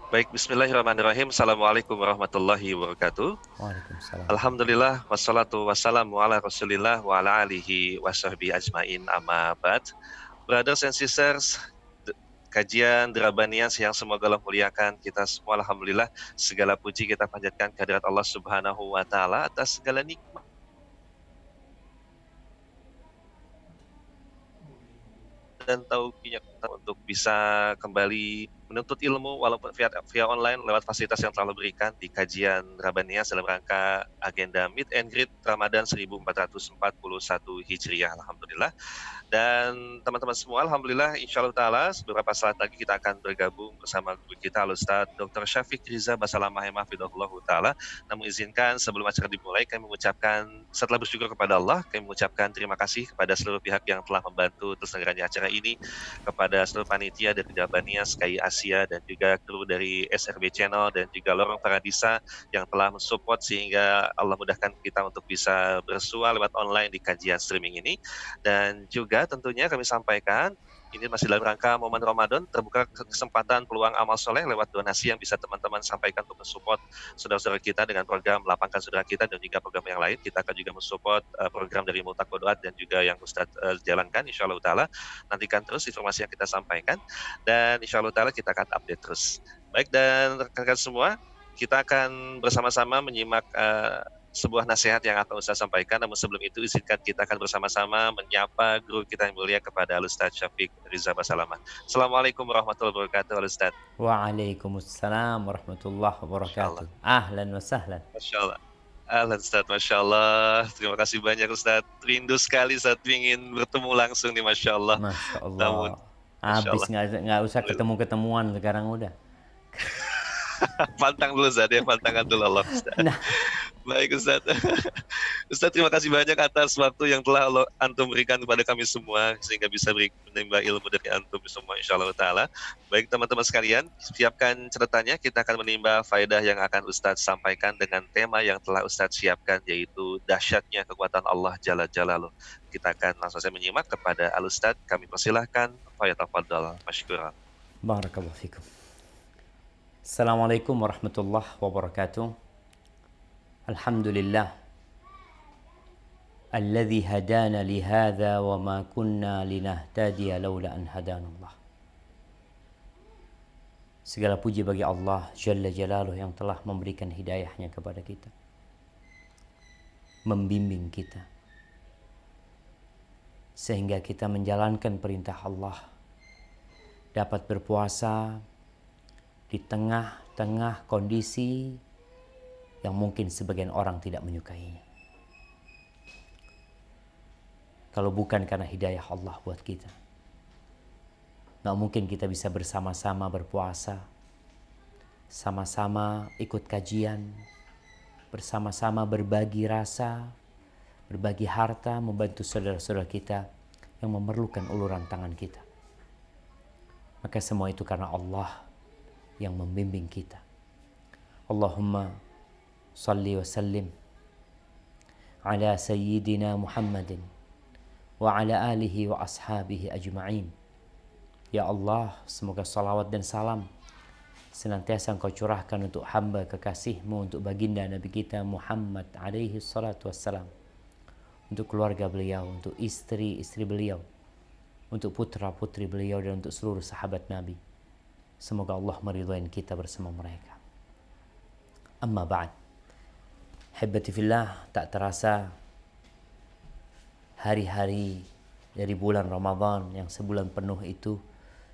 Baik, bismillahirrahmanirrahim. Assalamualaikum warahmatullahi wabarakatuh. Waalaikumsalam. Alhamdulillah, wassalatu wassalamu ala rasulillah wa ala alihi wa sahbihi ajmain amma ba'd. Brothers and sisters, kajian Drabaniyah yang semoga Allah muliakan kita semua. Alhamdulillah, segala puji kita panjatkan kehadirat Allah subhanahu wa ta'ala atas segala nikmat dan taufiknya untuk bisa kembali menuntut ilmu walaupun via online lewat fasilitas yang telah berikan di kajian Rabaniyah dalam rangka agenda Meet and Greet Ramadan 1441 Hijriah. Alhamdulillah. Dan teman-teman semua, alhamdulillah, insya Allah ta'ala, beberapa saat lagi kita akan bergabung bersama guru kita, Al-Ustadz Dr. Syafiq Riza Basalamah Hafidhahullah ta'ala. Namun izinkan sebelum acara dimulai, kami mengucapkan, setelah bersyukur kepada Allah, kami mengucapkan terima kasih kepada seluruh pihak yang telah membantu terselenggaranya acara ini, kepada seluruh panitia dari Jabaniyah, Sky Asia, dan juga kru dari SRB Channel, dan juga Lorong Paradisa yang telah mensupport sehingga Allah mudahkan kita untuk bisa bersua lewat online di kajian streaming ini. Dan juga tentunya kami sampaikan, ini masih dalam rangka momen Ramadan, terbuka kesempatan peluang amal soleh lewat donasi yang bisa teman-teman sampaikan untuk mensupport saudara-saudara kita dengan program Lapangkan Saudara Kita dan juga program yang lain. Kita akan juga mensupport program dari Multak Kodoat dan juga yang Ustadz jalankan, insya Allah ta'ala. Nantikan terus informasi yang kita sampaikan, dan insya Allah ta'ala kita akan update terus. Baik, dan rekan-rekan semua, kita akan bersama-sama menyimak sebuah nasihat yang akan Ustaz sampaikan. Namun sebelum itu izinkan kita akan bersama-sama menyapa guru kita yang mulia kepada Al-Ustaz Syafiq Riza Basalamah. Assalamualaikum warahmatullahi wabarakatuh, Al-Ustaz. Waalaikumsalam warahmatullahi Masya wabarakatuh. Allah. Ahlan wa sahlan. Masya Allah. Ustaz, Masya Allah. Terima kasih banyak Ustaz. Rindu sekali saat ingin bertemu langsung nih, Masya Allah. Masya Namun, Allah. Masya Habis Allah. nggak usah ketemu-ketemuan sekarang udah. Pantang dulu Ustaz ya, pantangan dulu Allah Ustaz. Nah, Baik Ustaz. Ustaz, terima kasih banyak atas waktu yang telah Antum berikan kepada kami semua sehingga bisa menimba ilmu dari Antum semua, insya Allah ta'ala. Baik teman-teman sekalian, siapkan catatannya, kita akan menimba faedah yang akan Ustaz sampaikan dengan tema yang telah Ustaz siapkan, yaitu dahsyatnya kekuatan Allah Jalla Jalaluh. Kita akan langsung saja menyimak kepada Al-Ustaz. Kami persilahkan. Fayatafadhal masykuran. barakallahu fikum. Assalamualaikum warahmatullahi wabarakatuh. Alhamdulillah alladzi hadana li hadza wa ma kunna linahtadiya laula an hadanallah. Segala puji bagi Allah Jalla Jalaluh yang telah memberikan hidayahnya kepada kita, membimbing kita sehingga kita menjalankan perintah Allah, dapat berpuasa di tengah-tengah kondisi yang mungkin sebagian orang tidak menyukainya. Kalau bukan karena hidayah Allah buat kita, gak mungkin kita bisa bersama-sama berpuasa, sama-sama ikut kajian, bersama-sama berbagi rasa, berbagi harta, membantu saudara-saudara kita yang memerlukan uluran tangan kita. Maka semua itu karena Allah yang membimbing kita. Allahumma salli wa sallim ala sayyidina Muhammadin wa ala alihi wa ashabihi ajma'in. Ya Allah, semoga salawat dan salam senantiasa Engkau curahkan untuk hamba kekasih-Mu, untuk baginda Nabi kita Muhammad alaihi salatu wassalam, untuk keluarga beliau, untuk istri-istri beliau, untuk putra-putri beliau, dan untuk seluruh sahabat Nabi. Semoga Allah meridhai kita bersama mereka. Amma ba'd. Hibbati fillah, tak terasa hari-hari dari bulan Ramadan yang sebulan penuh itu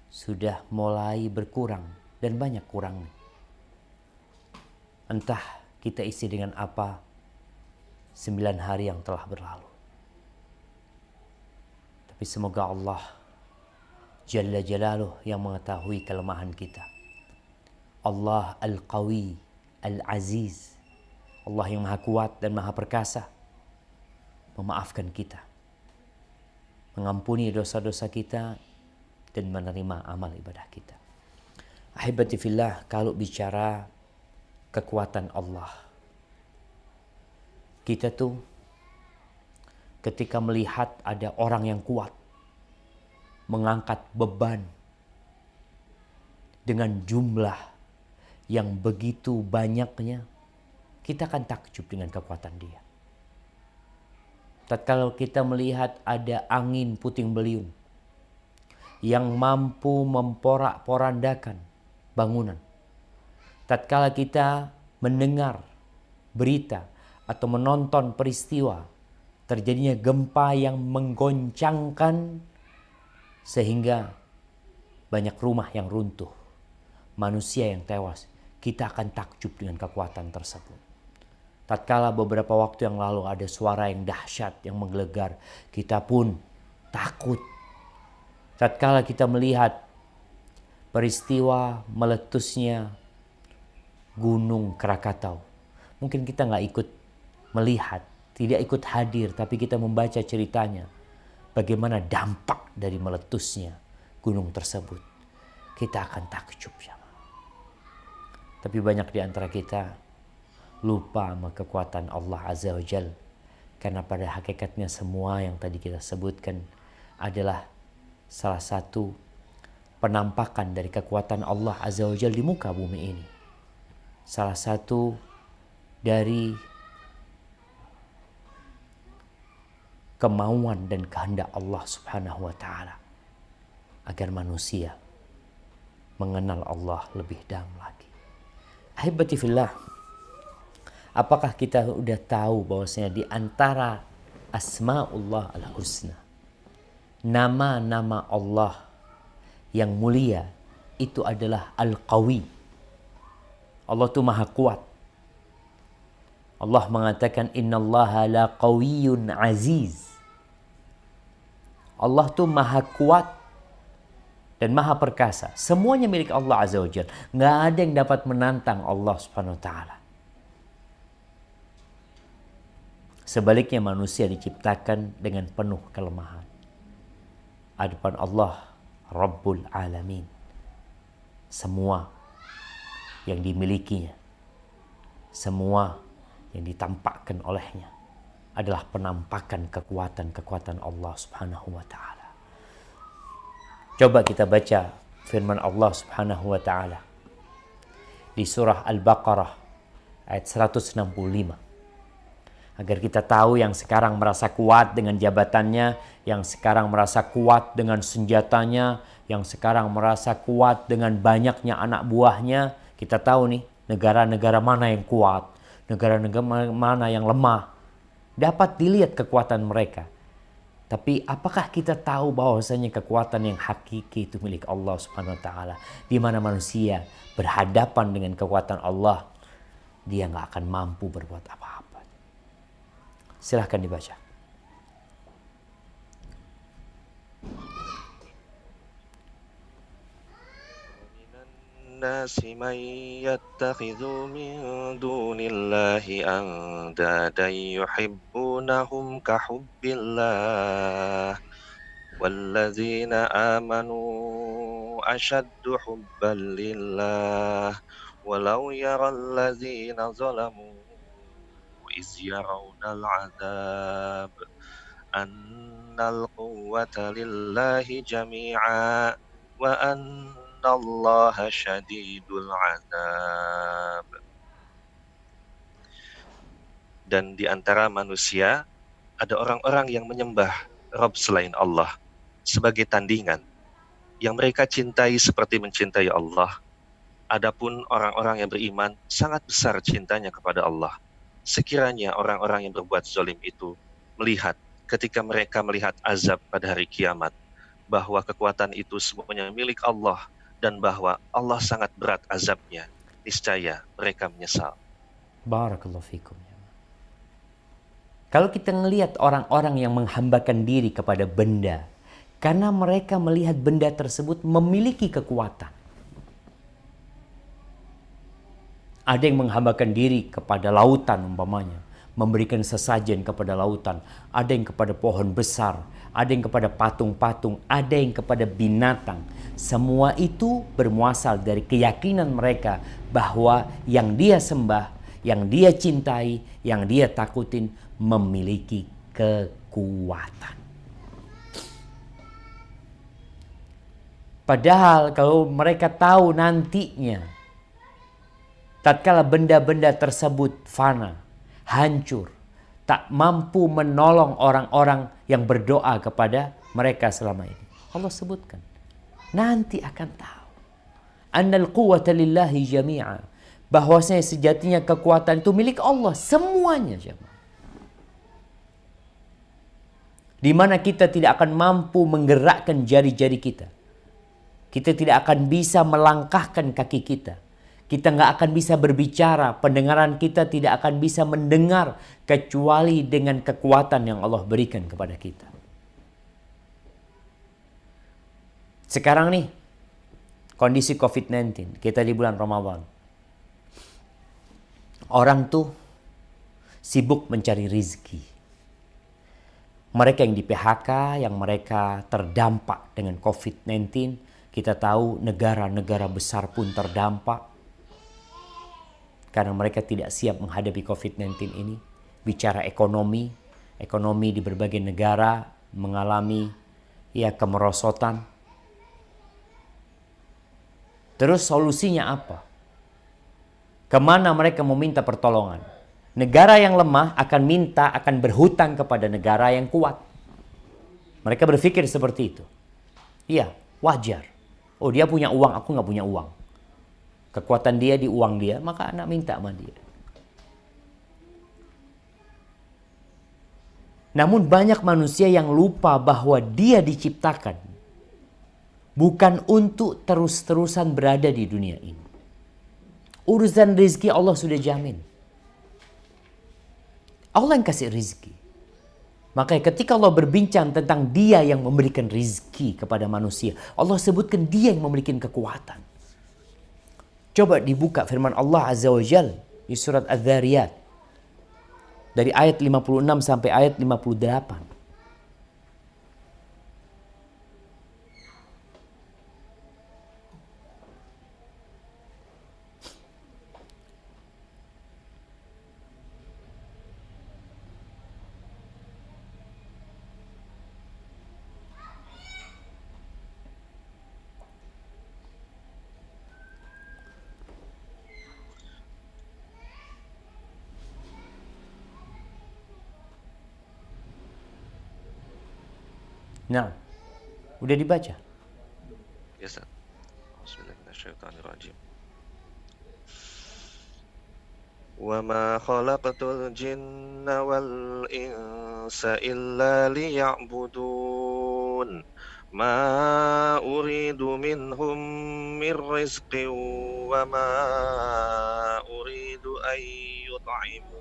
sudah mulai berkurang, dan banyak kurang. Entah kita isi dengan apa 9 hari yang telah berlalu. Tapi semoga Allah Jalla Jalaluh yang mengetahui kelemahan kita. Allah Al-Qawi Al-Aziz, Allah yang maha kuat dan maha perkasa, memaafkan kita, mengampuni dosa-dosa kita, dan menerima amal ibadah kita. Ahibati fillah, kalau bicara kekuatan Allah, kita tuh ketika melihat ada orang yang kuat mengangkat beban dengan jumlah yang begitu banyaknya, kita akan takjub dengan kekuatan dia. Tatkala kita melihat ada angin puting beliung yang mampu memporak-porandakan bangunan. Tatkala kita mendengar berita atau menonton peristiwa terjadinya gempa yang menggoncangkan sehingga banyak rumah yang runtuh, manusia yang tewas, kita akan takjub dengan kekuatan tersebut. Tatkala beberapa waktu yang lalu ada suara yang dahsyat yang menggelegar, kita pun takut. Tatkala kita melihat peristiwa meletusnya Gunung Krakatau, mungkin kita nggak ikut melihat, tidak ikut hadir, tapi kita membaca ceritanya. Bagaimana dampak dari meletusnya gunung tersebut. Kita akan takjub. Tapi banyak di antara kita lupa sama kekuatan Allah Azza wa Jal. Karena pada hakikatnya semua yang tadi kita sebutkan adalah salah satu penampakan dari kekuatan Allah Azza wa Jal di muka bumi ini. Salah satu dari kemauan dan kehendak Allah Subhanahu wa taala agar manusia mengenal Allah lebih dalam lagi. Ahibati fillah, apakah kita sudah tahu bahwasanya di antara asmaullah al-husna, nama-nama Allah yang mulia itu adalah Al-Qawi. Allah itu maha kuat. Allah mengatakan innallaha la qawiyyun aziz. Allah tuh maha kuat dan maha perkasa. Semuanya milik Allah Azza wa Jalla. Nggak ada yang dapat menantang Allah Subhanahu wa taala. Sebaliknya manusia diciptakan dengan penuh kelemahan. Hadapan Allah Rabbul Alamin. Semua yang dimilikinya, semua yang ditampakkan olehnya adalah penampakan kekuatan-kekuatan Allah Subhanahu wa taala. Coba kita baca firman Allah Subhanahu wa taala di surah Al-Baqarah ayat 165. Agar kita tahu yang sekarang merasa kuat dengan jabatannya, yang sekarang merasa kuat dengan senjatanya, yang sekarang merasa kuat dengan banyaknya anak buahnya, kita tahu nih negara-negara mana yang kuat, negara-negara mana yang lemah. Dapat dilihat kekuatan mereka. Tapi apakah kita tahu bahwasanya kekuatan yang hakiki itu milik Allah Subhanahu wa taala, di mana manusia berhadapan dengan kekuatan Allah, dia nggak akan mampu berbuat apa-apa. Silahkan dibaca. الناس من يتخذ من دون الله أندادا يحبونهم كحب الله والذين آمنوا أشد حبا لله ولو يرى الذين ظلموا إذ يرون العذاب أن القوة لله جميعا وأن Allah syadidul azab. Dan di antara manusia ada orang-orang yang menyembah Rabb selain Allah sebagai tandingan yang mereka cintai seperti mencintai Allah. Adapun orang-orang yang beriman sangat besar cintanya kepada Allah. Sekiranya orang-orang yang berbuat zalim itu melihat ketika mereka melihat azab pada hari kiamat bahwa kekuatan itu semuanya milik Allah dan bahwa Allah sangat berat azabnya, niscaya mereka menyesal. Barakallahu fikum. Kalau kita melihat orang-orang yang menghambakan diri kepada benda, karena mereka melihat benda tersebut memiliki kekuatan. Ada yang menghambakan diri kepada lautan umpamanya, memberikan sesajen kepada lautan. Ada yang kepada pohon besar, ada yang kepada patung-patung, ada yang kepada binatang. Semua itu bermuasal dari keyakinan mereka bahwa yang dia sembah, yang dia cintai, yang dia takutin memiliki kekuatan. Padahal kalau mereka tahu nantinya tatkala benda-benda tersebut fana, hancur, tak mampu menolong orang-orang yang berdoa kepada mereka selama ini. Allah sebutkan, nanti akan tahu. Annal quwwata lillahi jami'a. Bahwasanya sejatinya kekuatan itu milik Allah semuanya, jemaah. Di mana kita tidak akan mampu menggerakkan jari-jari kita. Kita tidak akan bisa melangkahkan kaki kita. Kita nggak akan bisa berbicara. Pendengaran kita tidak akan bisa mendengar kecuali dengan kekuatan yang Allah berikan kepada kita. Sekarang nih, kondisi COVID-19. Kita di bulan Ramadan. Orang tuh sibuk mencari rizki. Mereka yang di PHK, yang mereka terdampak dengan COVID-19, kita tahu negara-negara besar pun terdampak. Karena mereka tidak siap menghadapi COVID-19 ini. Bicara ekonomi di berbagai negara mengalami kemerosotan. Terus solusinya apa? Kemana mereka meminta pertolongan? Negara yang lemah akan berhutang kepada negara yang kuat. Mereka berpikir seperti itu. Iya, wajar. Oh, dia punya uang, aku nggak punya uang. Kekuatan dia di uang dia, maka anak minta sama dia. Namun banyak manusia yang lupa bahwa dia diciptakan bukan untuk terus-terusan berada di dunia ini. Urusan rezeki Allah sudah jamin. Allah yang kasih rizki. Makanya ketika Allah berbincang tentang dia yang memberikan rizki kepada manusia, Allah sebutkan dia yang memiliki kekuatan. Coba dibuka firman Allah Azza wa Jal di surat Az-Zariyat. Dari ayat 56 sampai ayat 58. Nah, udah dibaca? Ya, Ustaz. Bismillahirrahmanirrahim. Wa ma khalaqtul jinna wal insa illa liya'budun. Ma uridu minhum min rizqin wa ma uridu an yut'imun.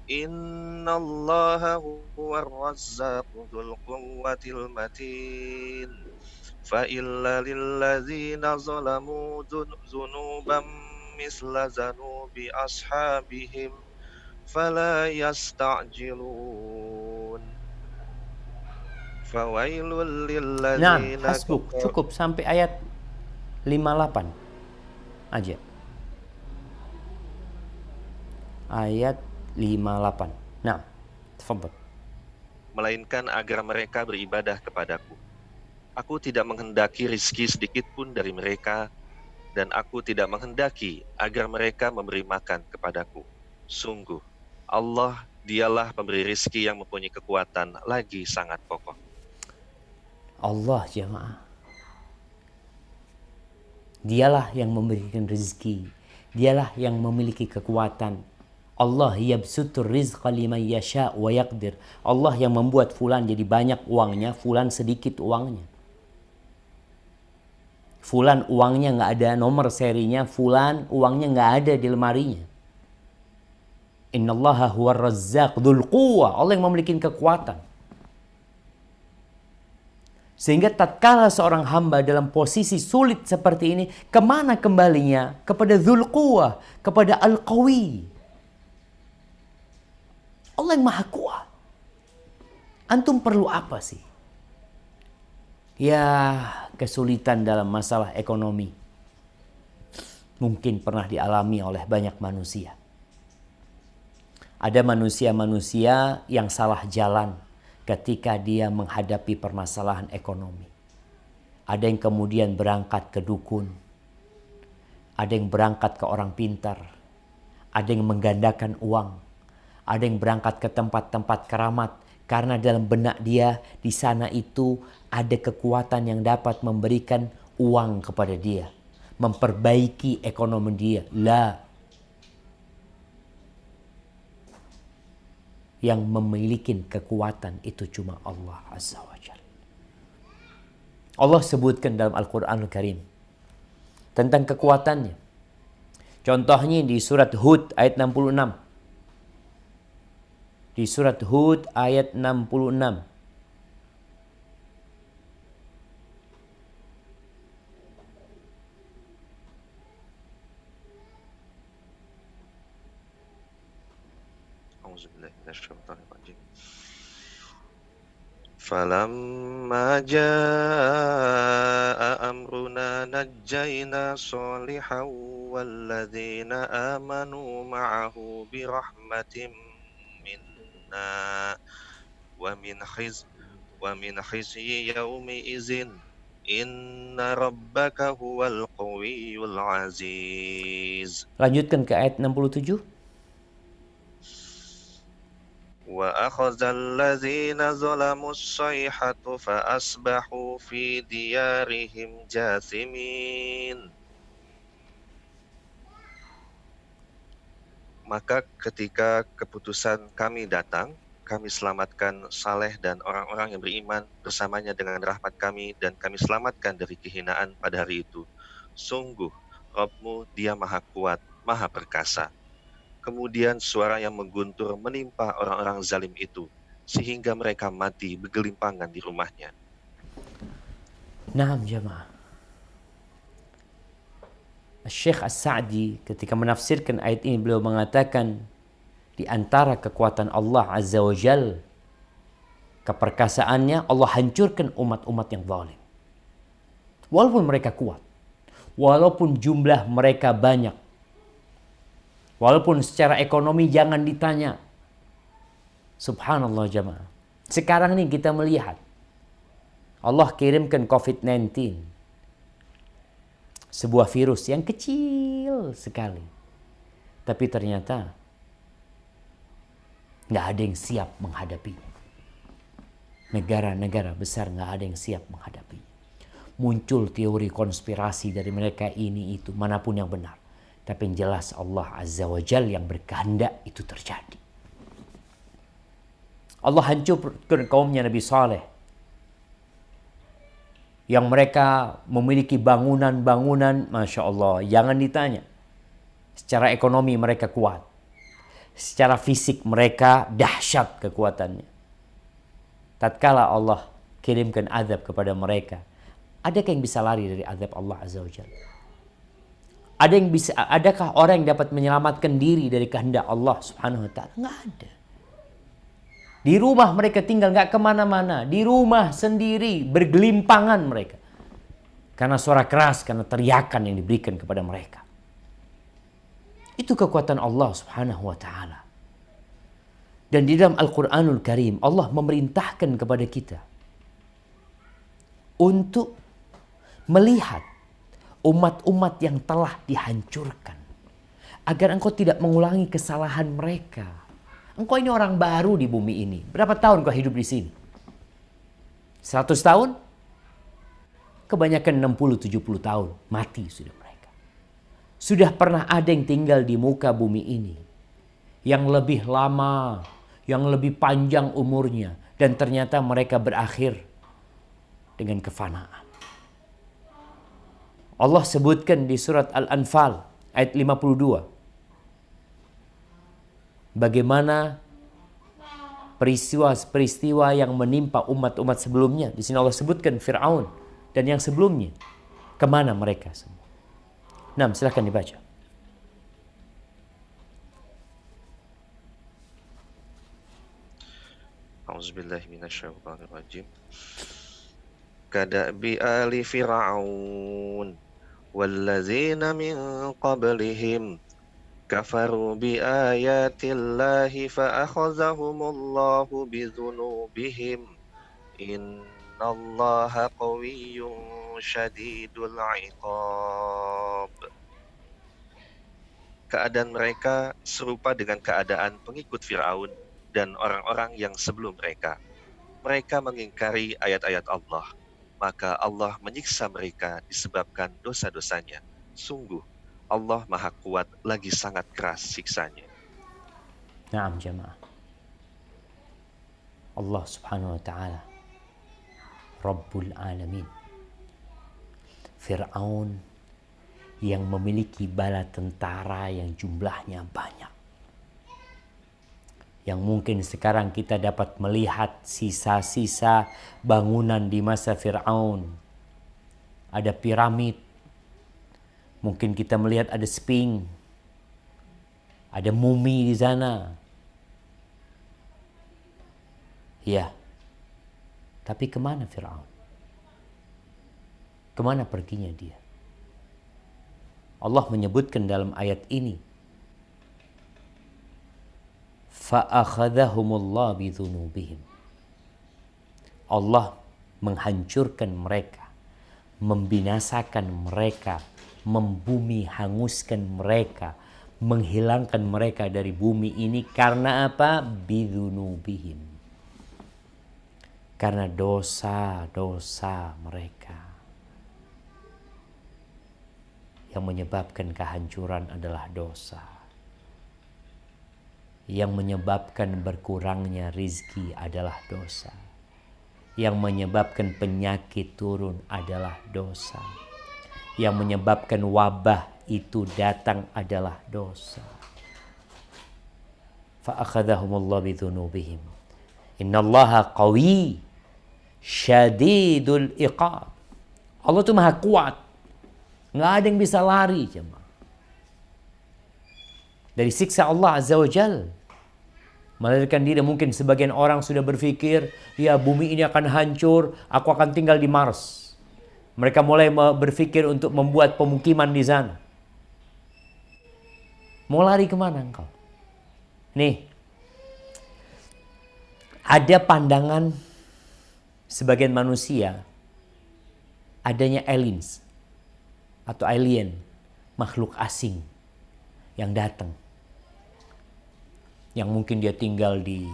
Innallaha huwar razzaqu dzul quwwatil matin. Fa illa lilladzina zalamu dzunuban misla zanubi ashabihim fala yasta'jilun. Fawailul Nah, lilladzina hasbuk, cukup sampai ayat 58 aja. Ayat 58. Nah, tafadhol. Melainkan agar mereka beribadah kepadaku. Aku tidak menghendaki rizki sedikit pun dari mereka, dan aku tidak menghendaki agar mereka memberi makan kepadaku. Sungguh, Allah dialah pemberi rizki yang mempunyai kekuatan lagi sangat kokoh. Allah, jemaah. Dialah yang memberikan rezeki. Dialah yang memiliki kekuatan. Allah yabsutur rizqa liman yasha wa yaqdir. Allah yang membuat fulan jadi banyak uangnya, fulan sedikit uangnya. Fulan uangnya nggak ada nomor serinya, fulan uangnya nggak ada di lemarinya. Innallaha huwar razzaq dzul quwwah. Allah yang memiliki kekuatan. Sehingga tatkala seorang hamba dalam posisi sulit seperti ini, kemana kembalinya? Kepada dzul quwwah, kepada al-qawi. Allah yang maha kuat. Antum perlu apa sih? Ya, kesulitan dalam masalah ekonomi. Mungkin pernah dialami oleh banyak manusia. Ada manusia-manusia yang salah jalan ketika dia menghadapi permasalahan ekonomi. Ada yang kemudian berangkat ke dukun. Ada yang berangkat ke orang pintar, ada yang menggandakan uang, ada yang berangkat ke tempat-tempat keramat karena dalam benak dia di sana itu ada kekuatan yang dapat memberikan uang kepada dia, memperbaiki ekonomi dia. La, yang memiliki kekuatan itu cuma Allah Azza wa Jalla. Allah sebutkan dalam Al-Quranul Karim tentang kekuatannya. Contohnya di surat Hud ayat 66. Di surat Hud ayat 66. Falamma jaa amruna najjayna salihan walladzina amanu ma'ahu birahmatin minna wa min khizyi yaumi izin inna rabbaka huwal qawiyyul aziz. Lanjutkan ke ayat 67. وَأَخَذَ الَّذِينَ ظَلَمُوا الصَّيْحَةُ فَأَصْبَحُوا فِي دِيَارِهِمْ جَاثِمِينَ. Maka ketika keputusan kami datang, kami selamatkan Saleh dan orang-orang yang beriman bersamanya dengan rahmat kami, dan kami selamatkan dari kehinaan pada hari itu. Sungguh, Rabb-Mu Dia Maha Kuat, Maha Perkasa. Kemudian suara yang mengguntur menimpa orang-orang zalim itu, sehingga mereka mati bergelimpangan di rumahnya. Naam jamaah. Syekh As-Sa'di ketika menafsirkan ayat ini, beliau mengatakan di antara kekuatan Allah Azza wa Jal, keperkasaannya, Allah hancurkan umat-umat yang zalim. Walaupun mereka kuat, walaupun jumlah mereka banyak, walaupun secara ekonomi jangan ditanya. Subhanallah jamaah. Sekarang nih kita melihat Allah kirimkan COVID-19, sebuah virus yang kecil sekali, tapi ternyata nggak ada yang siap menghadapinya. Negara-negara besar nggak ada yang siap menghadapinya. Muncul teori konspirasi dari mereka ini itu, manapun yang benar. Tapi yang jelas Allah Azza wa Jal yang berkehendak itu terjadi. Allah hancurkan kaumnya Nabi Saleh, yang mereka memiliki bangunan-bangunan, Masya Allah, jangan ditanya. Secara ekonomi mereka kuat, secara fisik mereka dahsyat kekuatannya. Tatkala Allah kirimkan azab kepada mereka, adakah yang bisa lari dari azab Allah Azza wa Jalla? Adakah orang yang dapat menyelamatkan diri dari kehendak Allah Subhanahu wa Ta'ala? Nggak ada. Di rumah mereka tinggal, nggak kemana-mana. Di rumah sendiri, bergelimpangan mereka. Karena suara keras, karena teriakan yang diberikan kepada mereka. Itu kekuatan Allah Subhanahu wa Ta'ala. Dan di dalam Al-Quranul Karim, Allah memerintahkan kepada kita untuk melihat umat-umat yang telah dihancurkan, agar engkau tidak mengulangi kesalahan mereka. Engkau ini orang baru di bumi ini. Berapa tahun kau hidup di sini? 100 tahun? Kebanyakan 60-70 tahun. Mati sudah mereka. Sudah pernah ada yang tinggal di muka bumi ini yang lebih lama, yang lebih panjang umurnya, dan ternyata mereka berakhir dengan kefanaan. Allah sebutkan di surat Al-Anfal ayat 52. Bagaimana peristiwa-peristiwa yang menimpa umat-umat sebelumnya. Di sini Allah sebutkan Fir'aun dan yang sebelumnya. Kemana mereka semua? Nah, silahkan dibaca. A'udzubillahi minasyaitonirrajim. Kadabi ali Fir'aun wallazina min qablihim kafaru bi ayatillahi fa akhazahumullahu bi dzunubihim innallaha qawiyyun syadidul iqab. keadaan mereka serupa dengan keadaan pengikut Fir'aun dan orang-orang yang sebelum mereka. Mereka mengingkari ayat-ayat Allah, maka Allah menyiksa mereka disebabkan dosa-dosanya. Sungguh, Allah Maha Kuat lagi sangat keras siksanya. Naam jamaah. Allah subhanahu wa ta'ala Rabbul Alamin. Fir'aun yang memiliki bala tentara yang jumlahnya banyak. Yang mungkin sekarang kita dapat melihat sisa-sisa bangunan di masa Fir'aun. Ada piramid. Mungkin kita melihat ada Sphinx. Ada mumi di sana. Ya. Tapi kemana Fir'aun? Kemana perginya dia? Allah menyebutkan dalam ayat ini, fa'akhadhahumullah bidhunubihim. Allah menghancurkan mereka, membinasakan mereka, membumi hanguskan mereka, menghilangkan mereka dari bumi ini karena apa? Bidhunubihim. Karena dosa-dosa mereka. Yang menyebabkan kehancuran adalah dosa. Yang menyebabkan berkurangnya rizki adalah dosa. Yang menyebabkan penyakit turun adalah dosa. Yang menyebabkan wabah itu datang adalah dosa. Fa'akhadhahumullah bidhunubihim. Innallaha qawi syadidul iqab. Allah itu maha kuat. Nggak ada yang bisa lari jemaah dari siksa Allah Azza wa Jal. Melarikan diri. Mungkin sebagian orang sudah berpikir, ya bumi ini akan hancur, aku akan tinggal di Mars. Mereka mulai berpikir untuk membuat pemukiman di sana. Mau lari kemana engkau? Nih, ada pandangan sebagian manusia adanya aliens atau alien, makhluk asing yang datang. Yang mungkin dia tinggal di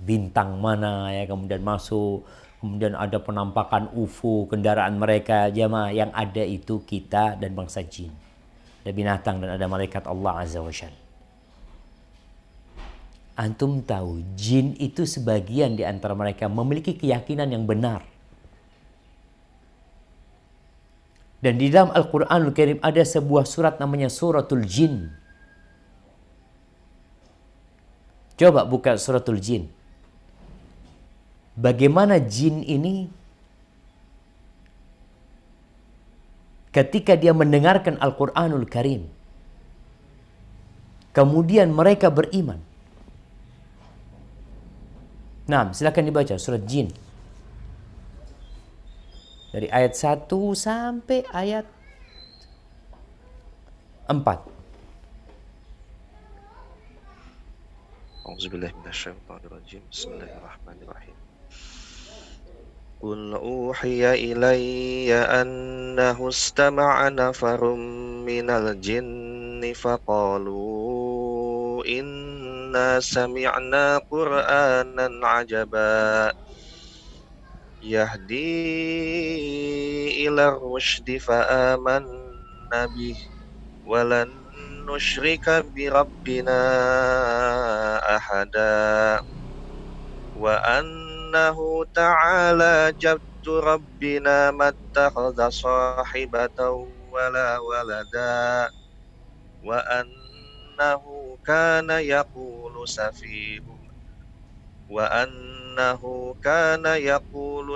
bintang mana ya, kemudian masuk, kemudian ada penampakan UFO, kendaraan mereka jamaah. Yang ada itu kita dan bangsa jin. Ada binatang dan ada malaikat Allah Azza wa Jalla. Antum tahu jin itu sebagian di antara mereka memiliki keyakinan yang benar. Dan di dalam Al-Quranul Karim ada sebuah surat namanya Suratul Jin. Coba buka Suratul Jin. Bagaimana jin ini ketika dia mendengarkan Al-Quranul Karim, kemudian mereka beriman. Nah, silakan dibaca surat Jin. Dari ayat 1 sampai ayat 4. A'udzubillahi minasyaitonirrajim. Bismillahirrahmanirrahim. Qul uhiya ilayya annahu istama'a nafarum minal jinni faqalu inna sami'na qur'anan 'ajaba yahdi ila rusydi fa'amanna bih walan nusyrika bi rabbina ahada wa annahu ta'ala jaddu rabbina mattakhadha sahibatan wala walada wa annahu kana yaqulu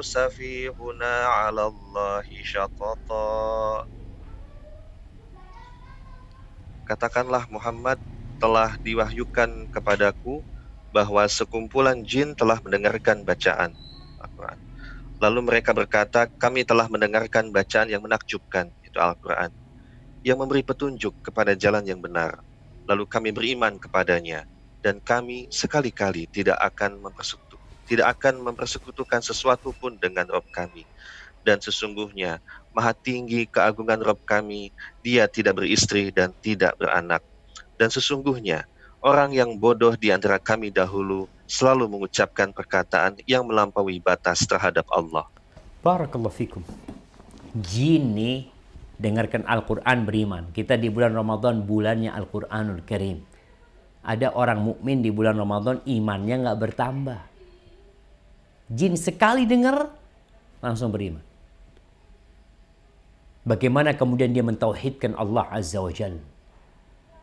safihuna 'ala Allahi syatata. Katakanlah Muhammad, telah diwahyukan kepadaku bahwa sekumpulan jin telah mendengarkan bacaan Al-Quran. Lalu mereka berkata, kami telah mendengarkan bacaan yang menakjubkan, itu Al-Quran, yang memberi petunjuk kepada jalan yang benar. Lalu kami beriman kepadanya, dan kami sekali-kali tidak akan mempersekutukan sesuatu pun dengan Rabb kami. Dan sesungguhnya Maha tinggi keagungan Rabb kami, Dia tidak beristri dan tidak beranak. Dan sesungguhnya orang yang bodoh di antara kami dahulu selalu mengucapkan perkataan yang melampaui batas terhadap Allah. Barakallahu fikum. Jin nih dengarkan Al-Quran beriman. Kita di bulan Ramadan, bulannya Al-Quranul Karim. Ada orang mukmin di bulan Ramadan imannya nggak bertambah. Jin sekali dengar langsung beriman. Bagaimana kemudian dia mentauhidkan Allah Azza wa Jalla.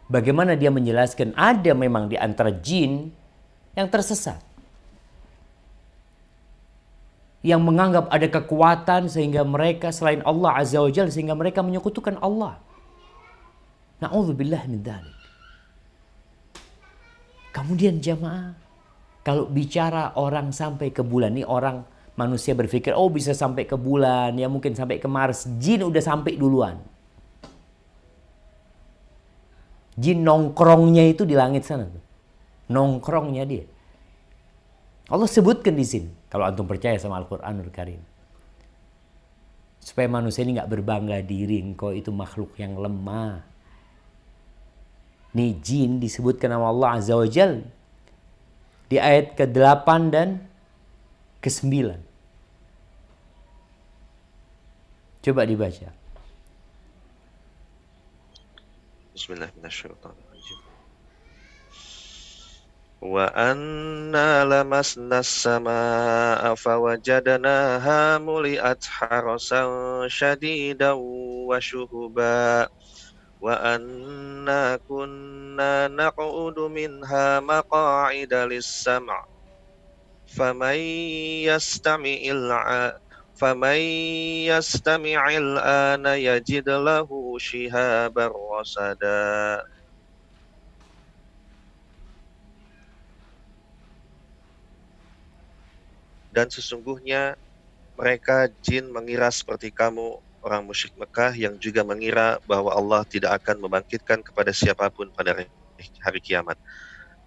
Bagaimana dia menjelaskan ada memang di antara jin yang tersesat. Yang menganggap ada kekuatan sehingga mereka selain Allah Azza wa Jalla, sehingga mereka menyekutukan Allah. Na'udzubillah min dzalik. Kemudian jamaah, kalau bicara orang sampai ke bulan, ini orang manusia berpikir, oh bisa sampai ke bulan, ya mungkin sampai ke Mars. Jin udah sampai duluan. Jin nongkrongnya itu di langit sana. Nongkrongnya dia. Allah sebutkan di sini. Kalau antum percaya sama Al-Quranul Karim. Supaya manusia ini gak berbangga diri. Engkau itu makhluk yang lemah. Nih jin disebutkan nama Allah Azza wa Jal. Di ayat ke-8 dan ke-9. Coba dibaca. Bismillahirrahmanirrahim. Wa anna lamasna as-samaa'a fawajadnaha muli'at harasan shadidan wa syuhuba wa anna kunna naq'udu minha maq'ida lis-sam' faman yastami'il ana yajid lahu shihaban rasada. Dan sesungguhnya mereka jin mengira seperti kamu, orang musyrik Mekah, yang juga mengira bahwa Allah tidak akan membangkitkan kepada siapapun pada hari kiamat.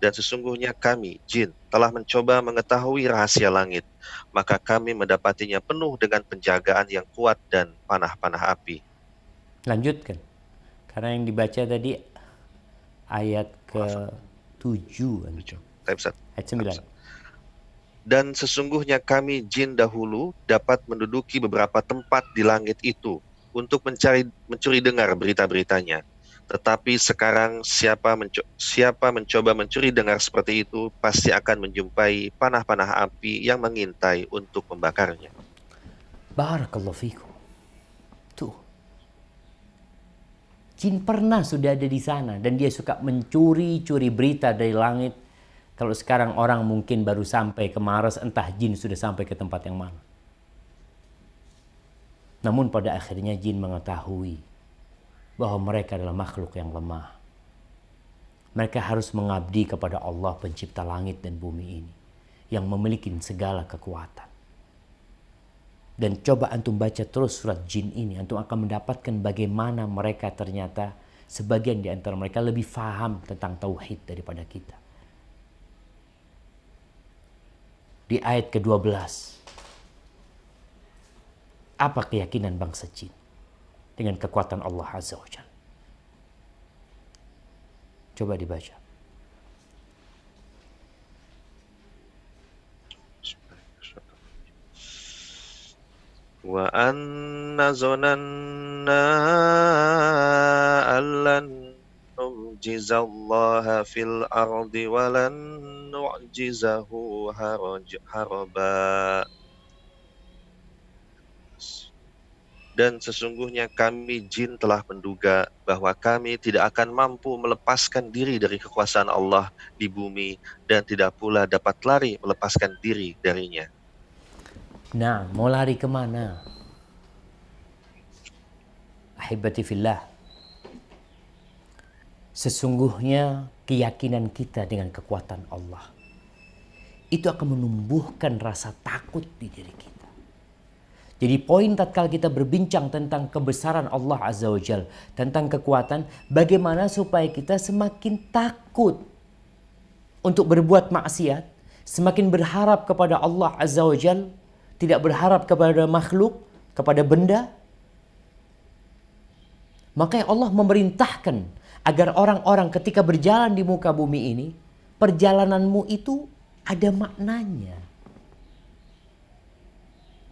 Dan sesungguhnya kami, jin, telah mencoba mengetahui rahasia langit, maka kami mendapatinya penuh dengan penjagaan yang kuat dan panah-panah api. Lanjutkan. Karena yang dibaca tadi ayat ke-7. Ayat 9. Dan sesungguhnya kami jin dahulu dapat menduduki beberapa tempat di langit itu untuk mencuri dengar berita-beritanya. Tetapi sekarang siapa mencoba mencuri dengar seperti itu pasti akan menjumpai panah-panah api yang mengintai untuk membakarnya. Barakallahu fikum. Tuh. Jin pernah sudah ada di sana dan dia suka mencuri-curi berita dari langit. Kalau sekarang orang mungkin baru sampai ke Mars, entah jin sudah sampai ke tempat yang mana. Namun pada akhirnya jin mengetahui bahwa mereka adalah makhluk yang lemah. Mereka harus mengabdi kepada Allah pencipta langit dan bumi ini, yang memiliki segala kekuatan. Dan coba antum baca terus surat jin ini, antum akan mendapatkan bagaimana mereka ternyata, sebagian di antara mereka lebih faham tentang tauhid daripada kita. Di ayat ke-12. Apa keyakinan bangsa jin dengan kekuatan Allah Azza wa Jalla? Coba dibaca. Wa anna zonanna allan nu'jizallaha fil ardi walan nu'jizahu haraba. Dan sesungguhnya kami jin telah menduga bahwa kami tidak akan mampu melepaskan diri dari kekuasaan Allah di bumi dan tidak pula dapat lari melepaskan diri darinya. Nah, mau lari kemana? Ahibati fillah. Sesungguhnya keyakinan kita dengan kekuatan Allah itu akan menumbuhkan rasa takut di diri kita. Jadi poin tatkala kita berbincang tentang kebesaran Allah Azza wa Jalla, tentang kekuatan, bagaimana supaya kita semakin takut untuk berbuat maksiat, semakin berharap kepada Allah Azza wa Jalla, tidak berharap kepada makhluk, kepada benda. Makanya Allah memerintahkan agar orang-orang ketika berjalan di muka bumi ini, perjalananmu itu ada maknanya.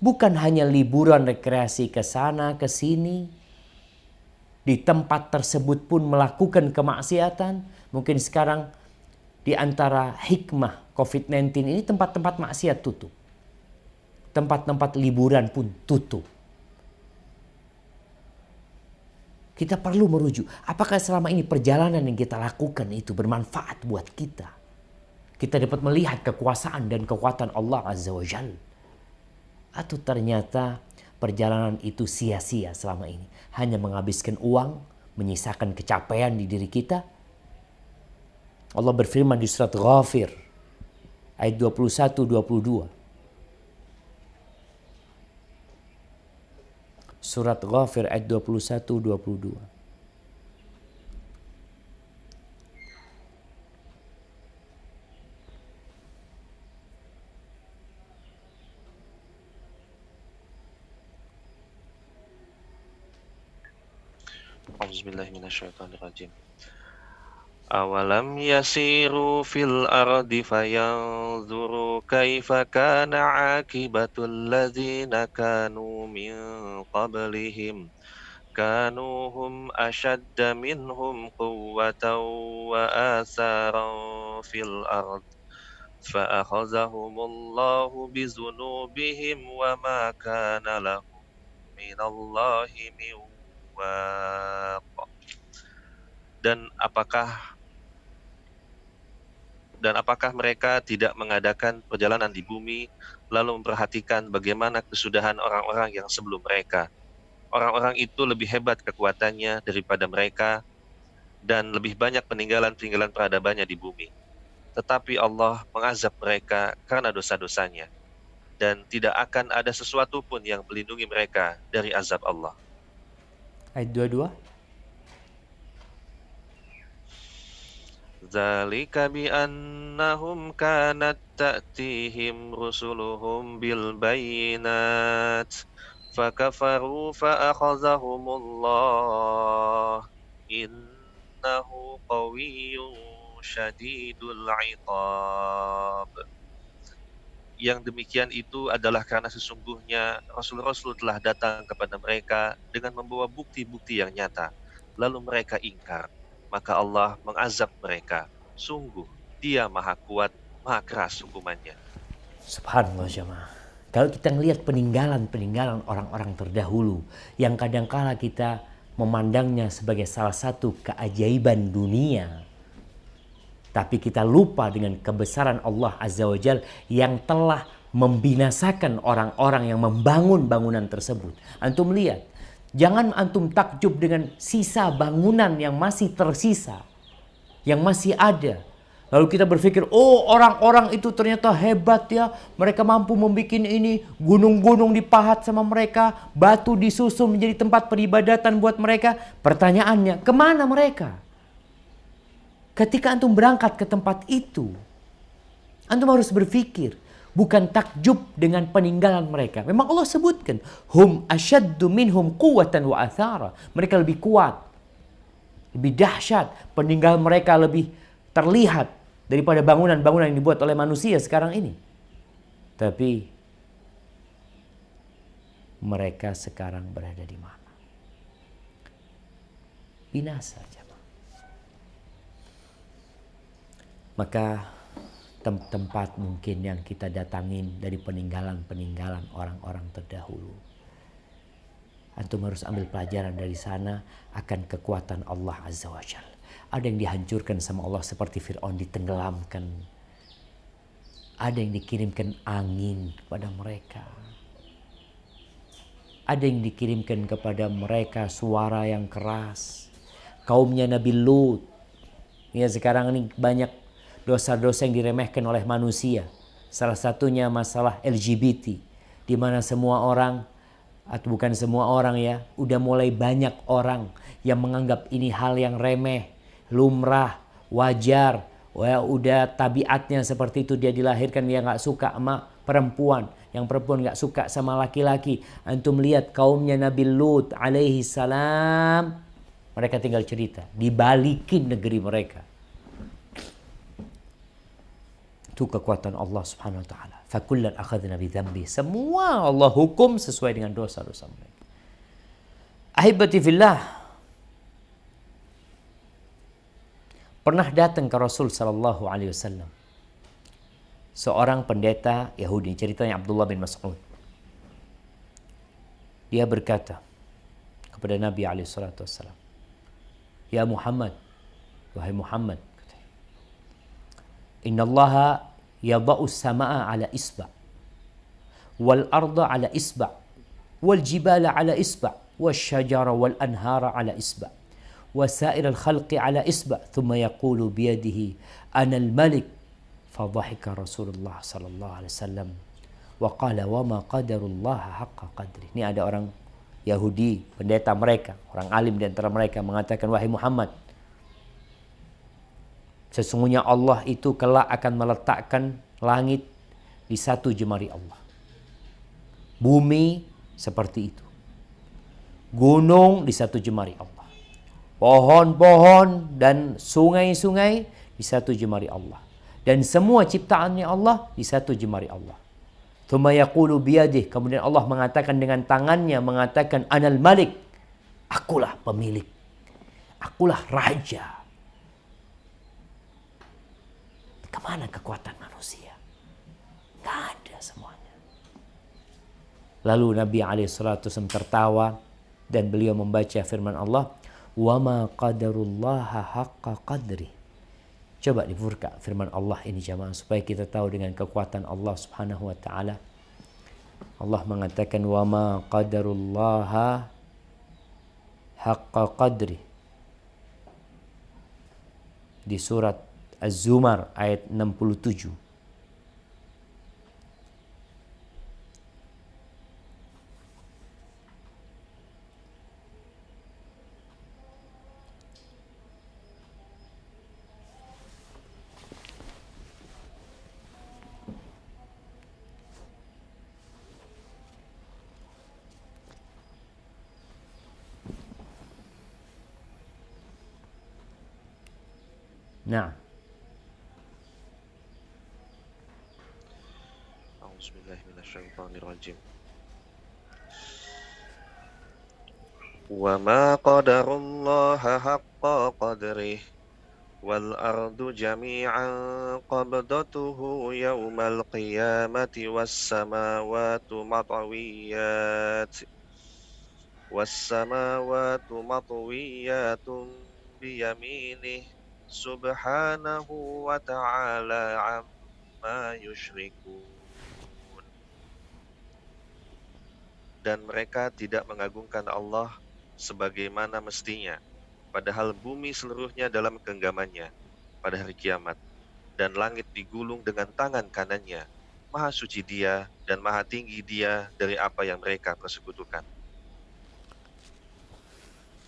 Bukan hanya liburan rekreasi ke sana ke sini. Di tempat tersebut pun melakukan kemaksiatan. Mungkin sekarang di antara hikmah COVID-19 ini tempat-tempat maksiat tutup. Tempat-tempat liburan pun tutup. Kita perlu merujuk. Apakah selama ini perjalanan yang kita lakukan itu bermanfaat buat kita? Kita dapat melihat kekuasaan dan kekuatan Allah Azza wa Jalla. Atau ternyata perjalanan itu sia-sia selama ini. Hanya menghabiskan uang, menyisakan kecapean di diri kita. Allah berfirman di surat Ghafir ayat 21-22. Surat Ghafir ayat 21-22. Auzubillahiminasyaitonirrajim. Awalam yasiru fil ardi fayanzuru kaifa kana akibatul ladzina kanu min qablihim kanu hum ashadda minhum quwwatan wa atharan fil ard fa'akhazahumullahu bizunubihim wa ma kana lahum minallahi min waq. Dan apakah mereka tidak mengadakan perjalanan di bumi, lalu memperhatikan bagaimana kesudahan orang-orang yang sebelum mereka. Orang-orang itu lebih hebat kekuatannya daripada mereka, dan lebih banyak peninggalan-peninggalan peradabannya di bumi. Tetapi Allah mengazab mereka karena dosa-dosanya, dan tidak akan ada sesuatu pun yang melindungi mereka dari azab Allah. Ayat 22. Dzalika bi annahum kanat ta'tihim rusuluhum bil bayyinat fakafaru fa akhazahumullah innahu qawiyyun syadidul iqab. Yang demikian itu adalah karena sesungguhnya Rasul-Rasul telah datang kepada mereka dengan membawa bukti-bukti yang nyata, lalu mereka ingkar. Maka Allah mengazab mereka. Sungguh, Dia Maha Kuat, Maha Keras hukumannya. Subhanallah jemaah. Kalau kita melihat peninggalan-peninggalan orang-orang terdahulu yang kadangkala kita memandangnya sebagai salah satu keajaiban dunia, tapi kita lupa dengan kebesaran Allah Azza wa Jalla yang telah membinasakan orang-orang yang membangun bangunan tersebut. Antum lihat, jangan antum takjub dengan sisa bangunan yang masih tersisa, yang masih ada. Lalu kita berpikir, oh orang-orang itu ternyata hebat ya. Mereka mampu membuat ini, gunung-gunung dipahat sama mereka, batu disusun menjadi tempat peribadatan buat mereka. Pertanyaannya, kemana mereka? Ketika antum berangkat ke tempat itu, antum harus berpikir, bukan takjub dengan peninggalan mereka. Memang Allah sebutkan, hum asyaddu minhum quwwatan wa athara. Mereka lebih kuat, lebih dahsyat. Peninggalan mereka lebih terlihat daripada bangunan-bangunan yang dibuat oleh manusia sekarang ini. Tapi mereka sekarang berada di mana? Binasa. Maka tempat mungkin yang kita datangin dari peninggalan-peninggalan orang-orang terdahulu, antum harus ambil pelajaran dari sana akan kekuatan Allah Azza wa Jalla. Ada yang dihancurkan sama Allah seperti Fir'aun, ditenggelamkan. Ada yang dikirimkan angin kepada mereka. Ada yang dikirimkan kepada mereka suara yang keras. Kaumnya Nabi Lut. Ya, sekarang ini banyak dosa-dosa yang diremehkan oleh manusia. Salah satunya masalah LGBT, di mana semua orang, atau bukan semua orang ya, udah mulai banyak orang yang menganggap ini hal yang remeh, lumrah, wajar. Wah, udah tabiatnya seperti itu, dia dilahirkan dia nggak suka sama perempuan, yang perempuan nggak suka sama laki-laki. Antum lihat kaumnya Nabi Lut alaihi salam, Mereka tinggal cerita, dibalikin negeri mereka. Itu kekuatan Allah Subhanahu wa taala. Fakullan akhadna bidzambi. Semua Allah hukum sesuai dengan dosa-dosa mereka. Ahibati fillah. Pernah datang ke Rasul sallallahu alaihi wasallam seorang pendeta Yahudi, ceritanya Abdullah bin Mas'ud. Dia berkata kepada Nabi alaihi salatu wasallam, "Ya Muhammad, wahai Muhammad, innallaha yada'u as-samaa'a 'ala isba' wal arda 'ala isba' wal jibala 'ala isba' wasyajara wal anhara 'ala isba' wa sa'irul khalqi 'ala isba' thumma yaqulu biyadihi ana al-malik." Fadhahika Rasulullah sallallahu alaihi wasallam wa qala wa ma qadarullaha haqqa qadri. Ini ada orang Yahudi, pendeta mereka, orang alim di antara mereka mengatakan, "Wahai Muhammad, sesungguhnya Allah itu kelak akan meletakkan langit di satu jemari Allah. Bumi seperti itu. Gunung di satu jemari Allah. Pohon-pohon dan sungai-sungai di satu jemari Allah. Dan semua ciptaannya Allah di satu jemari Allah. Tsumma yaqulu biyadih." Kemudian Allah mengatakan dengan tangannya, mengatakan, "Anal malik." Akulah pemilik. Akulah raja. Kemana kekuatan manusia? Nggak ada semuanya. Lalu Nabi SAW tertawa dan beliau membaca firman Allah, "Wa ma qadarullaha haqqa qadri." Coba dibuka firman Allah ini jamaah supaya kita tahu dengan kekuatan Allah Subhanahu wa taala. Allah mengatakan, "Wa ma qadarullaha haqqa qadri." Di surat Az-Zumar ayat 67. Nah, Bismillahirrahmanirrahim. Wa ma qadarullaha haqqa qadrih wal ardu jami'an qabdatuhu yawmal qiyamati was samawati matwiyatun biyaminih subhanahu wa ta'ala amma yushrikun. Dan mereka tidak mengagungkan Allah sebagaimana mestinya, padahal bumi seluruhnya dalam genggamannya pada hari kiamat, dan langit digulung dengan tangan kanannya. Maha suci Dia dan maha tinggi Dia dari apa yang mereka persekutukan.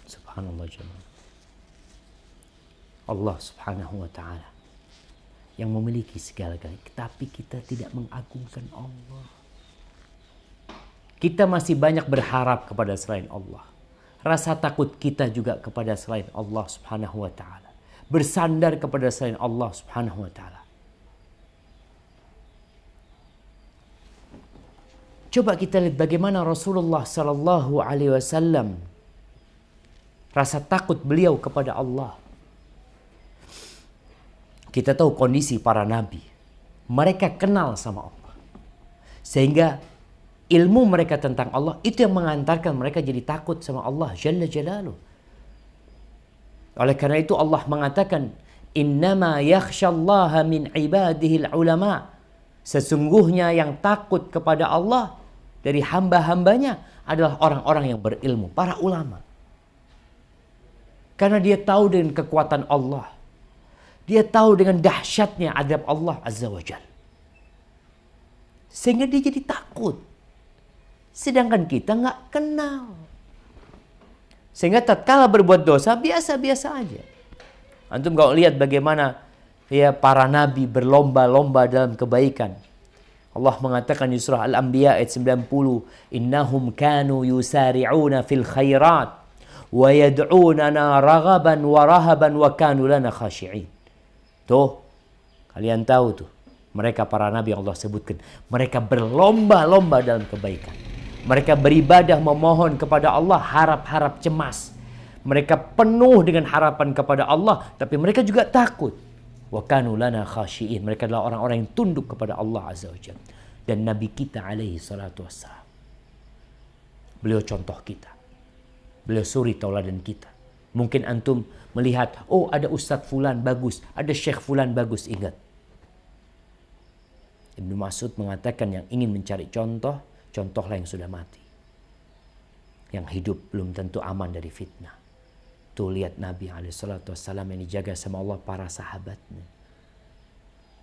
subhanallah jemaah. Allah Subhanahu wa taala yang memiliki segala-galanya, tapi kita tidak mengagungkan Allah. Kita masih banyak berharap kepada selain Allah. Rasa takut kita juga kepada selain Allah Subhanahu wa taala. Bersandar kepada selain Allah Subhanahu wa taala. Coba kita lihat bagaimana Rasulullah sallallahu alaihi wasallam rasa takut beliau kepada Allah. Kita tahu kondisi para nabi. Mereka kenal sama Allah. Sehingga ilmu mereka tentang Allah itu yang mengantarkan mereka jadi takut sama Allah Jalla Jalaluh. Oleh karena itu Allah mengatakan, "Innama yakhsyallaha min ibadihil ulama." Sesungguhnya yang takut kepada Allah dari hamba-hambanya adalah orang-orang yang berilmu, para ulama. Karena dia tahu dengan kekuatan Allah. Dia tahu dengan dahsyatnya azab Allah Azza wa Jalla. Sehingga dia jadi takut. Sedangkan kita nggak kenal. Sehingga tatkala berbuat dosa biasa-biasa aja. Antum kalau lihat bagaimana ya para nabi berlomba-lomba dalam kebaikan. Allah mengatakan di surah Al-Anbiya ayat 90, "Innahum kanu yusari'una fil khairat wa yad'unana raghaban wa rahaban wa kanu lana khashi'in. Tuh, kalian tahu tuh, mereka para nabi yang Allah sebutkan, mereka berlomba-lomba dalam kebaikan. Mereka beribadah memohon kepada Allah, harap-harap cemas. Mereka penuh dengan harapan kepada Allah, tapi mereka juga takut. Wa kanu lana khashi'in. Mereka adalah orang-orang yang tunduk kepada Allah Azza wa Jalla. Dan Nabi kita alaihi salatu wassalam, beliau contoh kita. Beliau suri tauladan kita. Mungkin antum melihat, oh ada Ustadz Fulan bagus, ada Syekh Fulan bagus. Ingat, Ibnu Mas'ud mengatakan yang ingin mencari contoh, contohlah yang sudah mati. Yang hidup belum tentu aman dari fitnah. Tuh lihat Nabi SAW yang dijaga sama Allah para sahabatnya.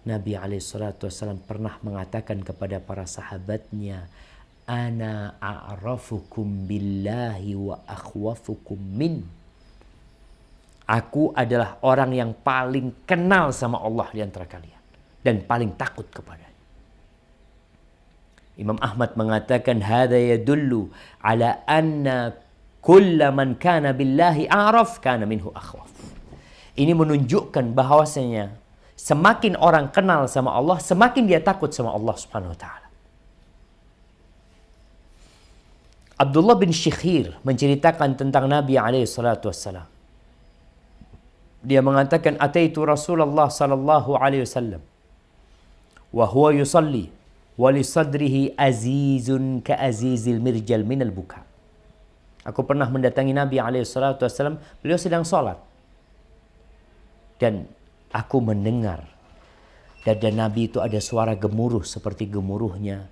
Nabi SAW pernah mengatakan kepada para sahabatnya, Ana a'rafukum billahi wa akhwafukum min. Aku adalah orang yang paling kenal sama Allah di antara kalian. Dan paling takut kepadanya. Imam Ahmad mengatakan, Hada yadullu ala anna kulla man kana billahi a'raf kana minhu akhwaf. Ini menunjukkan bahwasanya semakin orang kenal sama Allah, semakin dia takut sama Allah Subhanahu wa taala. Abdullah bin Syikhir menceritakan tentang Nabi alaihi salatu wassalam. Dia mengatakan, Ataitu Rasulullah sallallahu alaihi wasallam wa huwa yusalli wa li sadrihi azizun ka azizil mirjal minal buka. Aku pernah mendatangi Nabi SAW, beliau sedang sholat. Dan aku mendengar dada Nabi itu ada suara gemuruh seperti gemuruhnya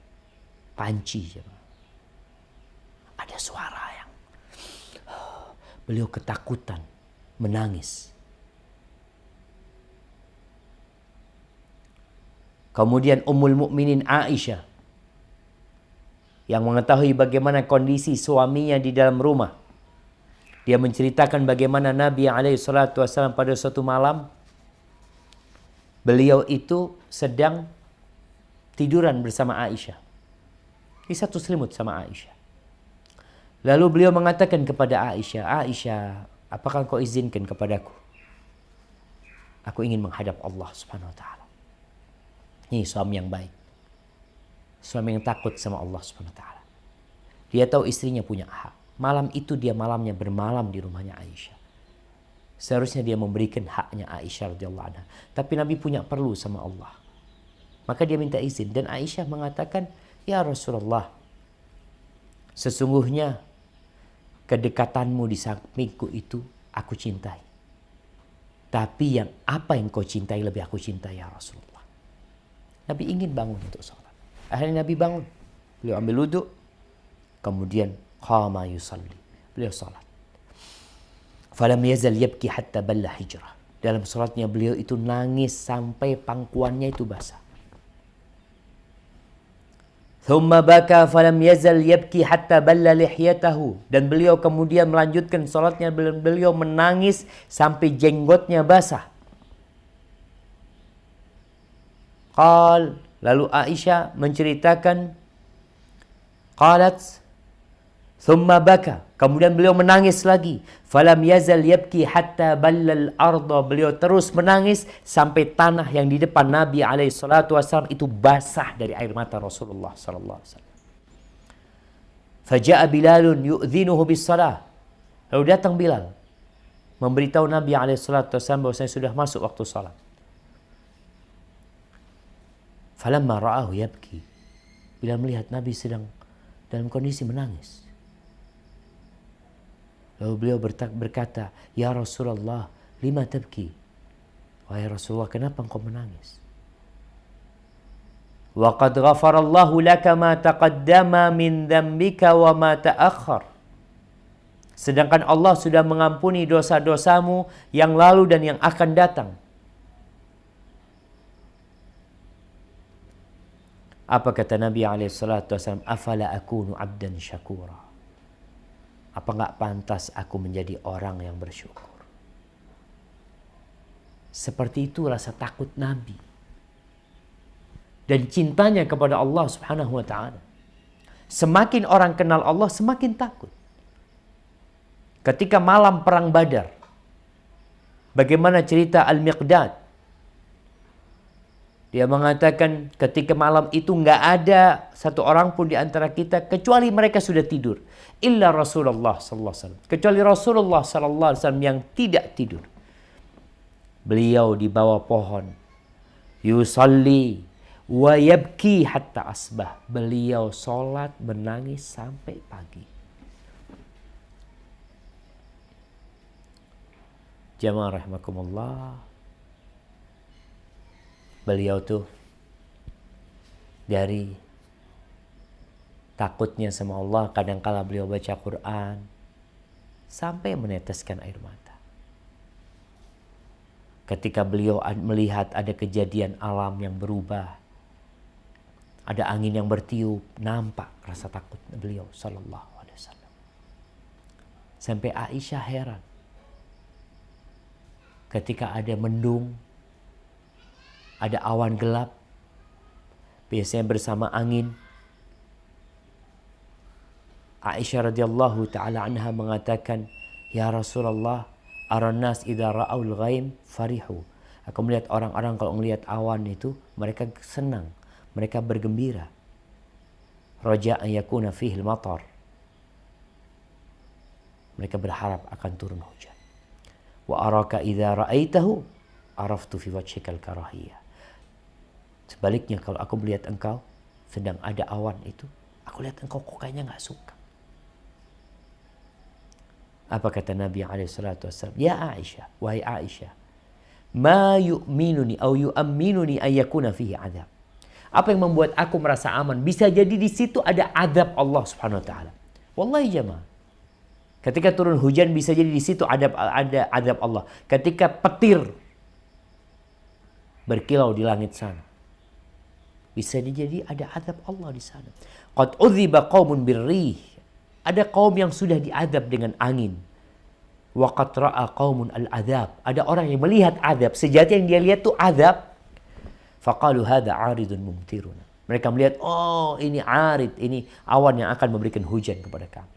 panci. Ada suara yang beliau ketakutan, menangis. Kemudian Ummul Mukminin Aisyah yang mengetahui bagaimana kondisi suaminya di dalam rumah. Dia menceritakan bagaimana Nabi SAW pada suatu malam, beliau itu sedang tiduran bersama Aisyah. Di satu selimut sama Aisyah. Lalu beliau mengatakan kepada Aisyah, Aisyah, apakah kau izinkan kepadaku? Aku ingin menghadap Allah Subhanahu wa taala. Ini suami yang baik. Suami yang takut sama Allah Subhanahu wa taala. Dia tahu istrinya punya hak. Malam itu dia malamnya bermalam di rumahnya Aisyah. Seharusnya dia memberikan haknya Aisyah radhiyallahu anha. Tapi Nabi punya perlu sama Allah. Maka dia minta izin. Dan Aisyah mengatakan, Ya Rasulullah, sesungguhnya kedekatanmu di sampingku itu aku cintai. Tapi apa yang kau cintai lebih aku cintai ya Rasulullah. Nabi ingin bangun untuk sholat. Akhirnya Nabi bangun. Beliau ambil wudhu. Kemudian qama yusalli. Beliau salat. Falam yazal yabki hatta balla hijrah. Dalam salatnya beliau itu nangis sampai pangkuannya itu basah. Thumma baka falam yazal yabki hatta balla lihyatahu. Dan beliau kemudian melanjutkan salatnya, beliau menangis sampai jenggotnya basah. Lalu Aisyah menceritakan, qalat, thumma baka. Kemudian beliau menangis lagi. Falam yazal yabki hatta ballal arda. Beliau terus menangis sampai tanah yang di depan Nabi SAW itu basah dari air mata Rasulullah SAW. Faja'a Bilalun yu'dhinuhu bis salah. Lalu datang Bilal memberitahu Nabi SAW bahwasanya sudah masuk waktu salat. Falamma ra'ahu yabki. Bila melihat Nabi sedang dalam kondisi menangis. Lalu beliau berkata, Ya Rasulullah, lima tabki. Wahai Rasulullah, kenapa engkau menangis? Wa qad ghafarallahu laka ma taqaddama min dzambika wa ma ta'akhkhar. Sedangkan Allah sudah mengampuni dosa-dosamu yang lalu dan yang akan datang. Apa kata Nabi SAW? Afala akunu abdan syakura. Apa enggak pantas aku menjadi orang yang bersyukur? Seperti itu rasa takut Nabi. Dan cintanya kepada Allah Subhanahu wa ta'ala. Semakin orang kenal Allah, semakin takut. Ketika malam perang Badar, bagaimana cerita Al-Miqdad? Dia mengatakan ketika malam itu nggak ada satu orang pun di antara kita kecuali mereka sudah tidur. Illa Rasulullah sallallahu alaihi wasallam. Kecuali Rasulullah sallallahu alaihi wasallam yang tidak tidur. Beliau di bawah pohon. Yusalli wa yabki hatta asbah. Beliau sholat menangis sampai pagi. Jamaah rahimakumullah. Beliau tuh dari takutnya sama Allah, kadangkala beliau baca Quran sampai meneteskan air mata. Ketika beliau melihat ada kejadian alam yang berubah, ada angin yang bertiup, nampak rasa takut beliau sallallahu alaihi wasallam. Sampai Aisyah heran. Ketika ada mendung, ada awan gelap, biasanya bersama angin. Aisyah radhiyallahu taala anha mengatakan, "Ya Rasulullah, arannas idza ra'aul ghaim farihu." Aku melihat orang-orang kalau melihat awan itu, mereka senang, mereka bergembira. Raja an yakuna fihi al-matar. Mereka berharap akan turun hujan. Wa araka idza ra'aitahu araftu fi wajhikal karahiyah. Sebaliknya kalau aku melihat engkau sedang ada awan itu, aku lihat engkau kok kayaknya nggak suka. Apa kata Nabi SAW? Ya Aisyah, wahai Aisyah, ma yu'minuni au yu'amminuni ayyakuna fihi adab. Apa yang membuat aku merasa aman? Bisa jadi di situ ada adab Allah Subhanahu Wa Taala. Wallahi jamaah. Ketika turun hujan bisa jadi di situ ada adab Allah. Ketika petir berkilau di langit sana, bisa jadi ada adab Allah di sana. Qad udhiba qaumun birrih. Ada kaum yang sudah diadab dengan angin. Wa qad ra'a qaumun al-adab. Ada orang yang melihat adab. Sejati yang dia lihat tuh adab. Faqalu hadza 'aridun mumtiruna. Mereka melihat, oh ini arid, ini awan yang akan memberikan hujan kepada kami.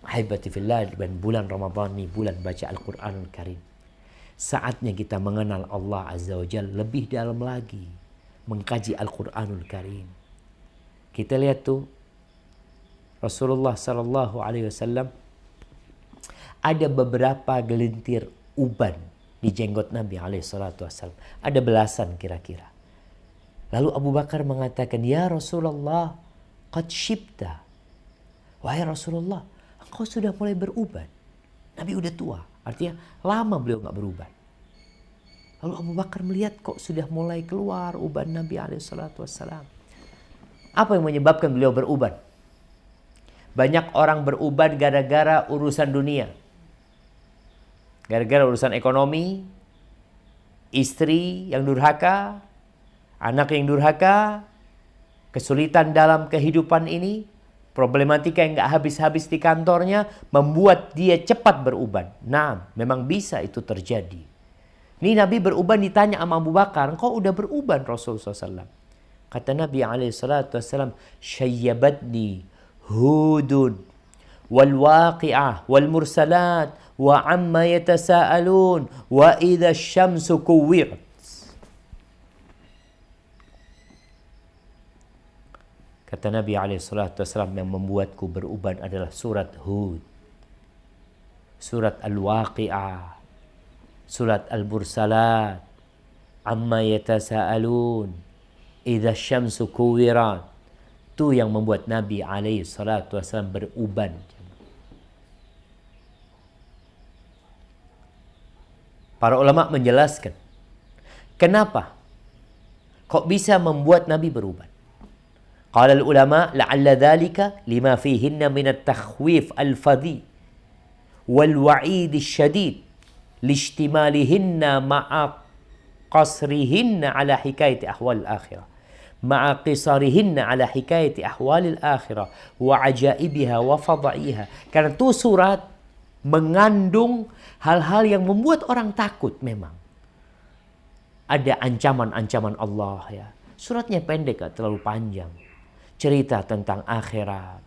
Ahibati fillah, dan bulan Ramadan ini bulan baca Al-Qur'anul Karim. Saatnya kita mengenal Allah Azza wa Jalla lebih dalam lagi. Mengkaji Al-Quranul Karim. Kita lihat tuh Rasulullah Sallallahu Alaihi Wasallam ada beberapa gelintir uban di jenggot Nabi Alaihi Wasallam. Ada belasan kira-kira. Lalu Abu Bakar mengatakan, ya Rasulullah, qad shibta. Wahai Rasulullah, engkau sudah mulai beruban. Nabi udah tua, artinya lama beliau nggak beruban. Lalu Abu Bakar melihat kok sudah mulai keluar uban Nabi SAW. Apa yang menyebabkan beliau beruban? Banyak orang beruban gara-gara urusan dunia. Gara-gara urusan ekonomi, istri yang durhaka, anak yang durhaka, kesulitan dalam kehidupan ini, problematika yang gak habis-habis di kantornya, membuat dia cepat beruban. Nah, memang bisa itu terjadi. Ini Nabi beruban ditanya sama Abu Bakar, engkau udah beruban Rasulullah SAW. Kata Nabi SAW, syayyabatni hudun wal waqi'ah wal mursalat wa amma yatasa'alun wa idha syamsu kuwirat. Kata Nabi SAW, yang membuatku beruban adalah surat Hud, surat Al-Waqi'ah, surat Al-Bursalat, amma yatasa'alun, idza syamsu kuwirat. Itu yang membuat Nabi SAW beruban. Para ulama menjelaskan kenapa kok bisa membuat Nabi beruban. Qala al-ulama la'alla dhalika lima fihinna min at-takhwif al-fadhi wal wa'id asy-syadid lishtimalihinna ma'a qasrihinna ala hikayati ahwal al-akhirah ma'a qisarihinna ala hikayati ahwal al-akhirah wa ajaibiha wa fadaiha. Karena itu surat mengandung hal-hal yang membuat orang takut memang. Ada ancaman-ancaman Allah ya. Suratnya pendek, gak terlalu panjang. Cerita tentang akhirat.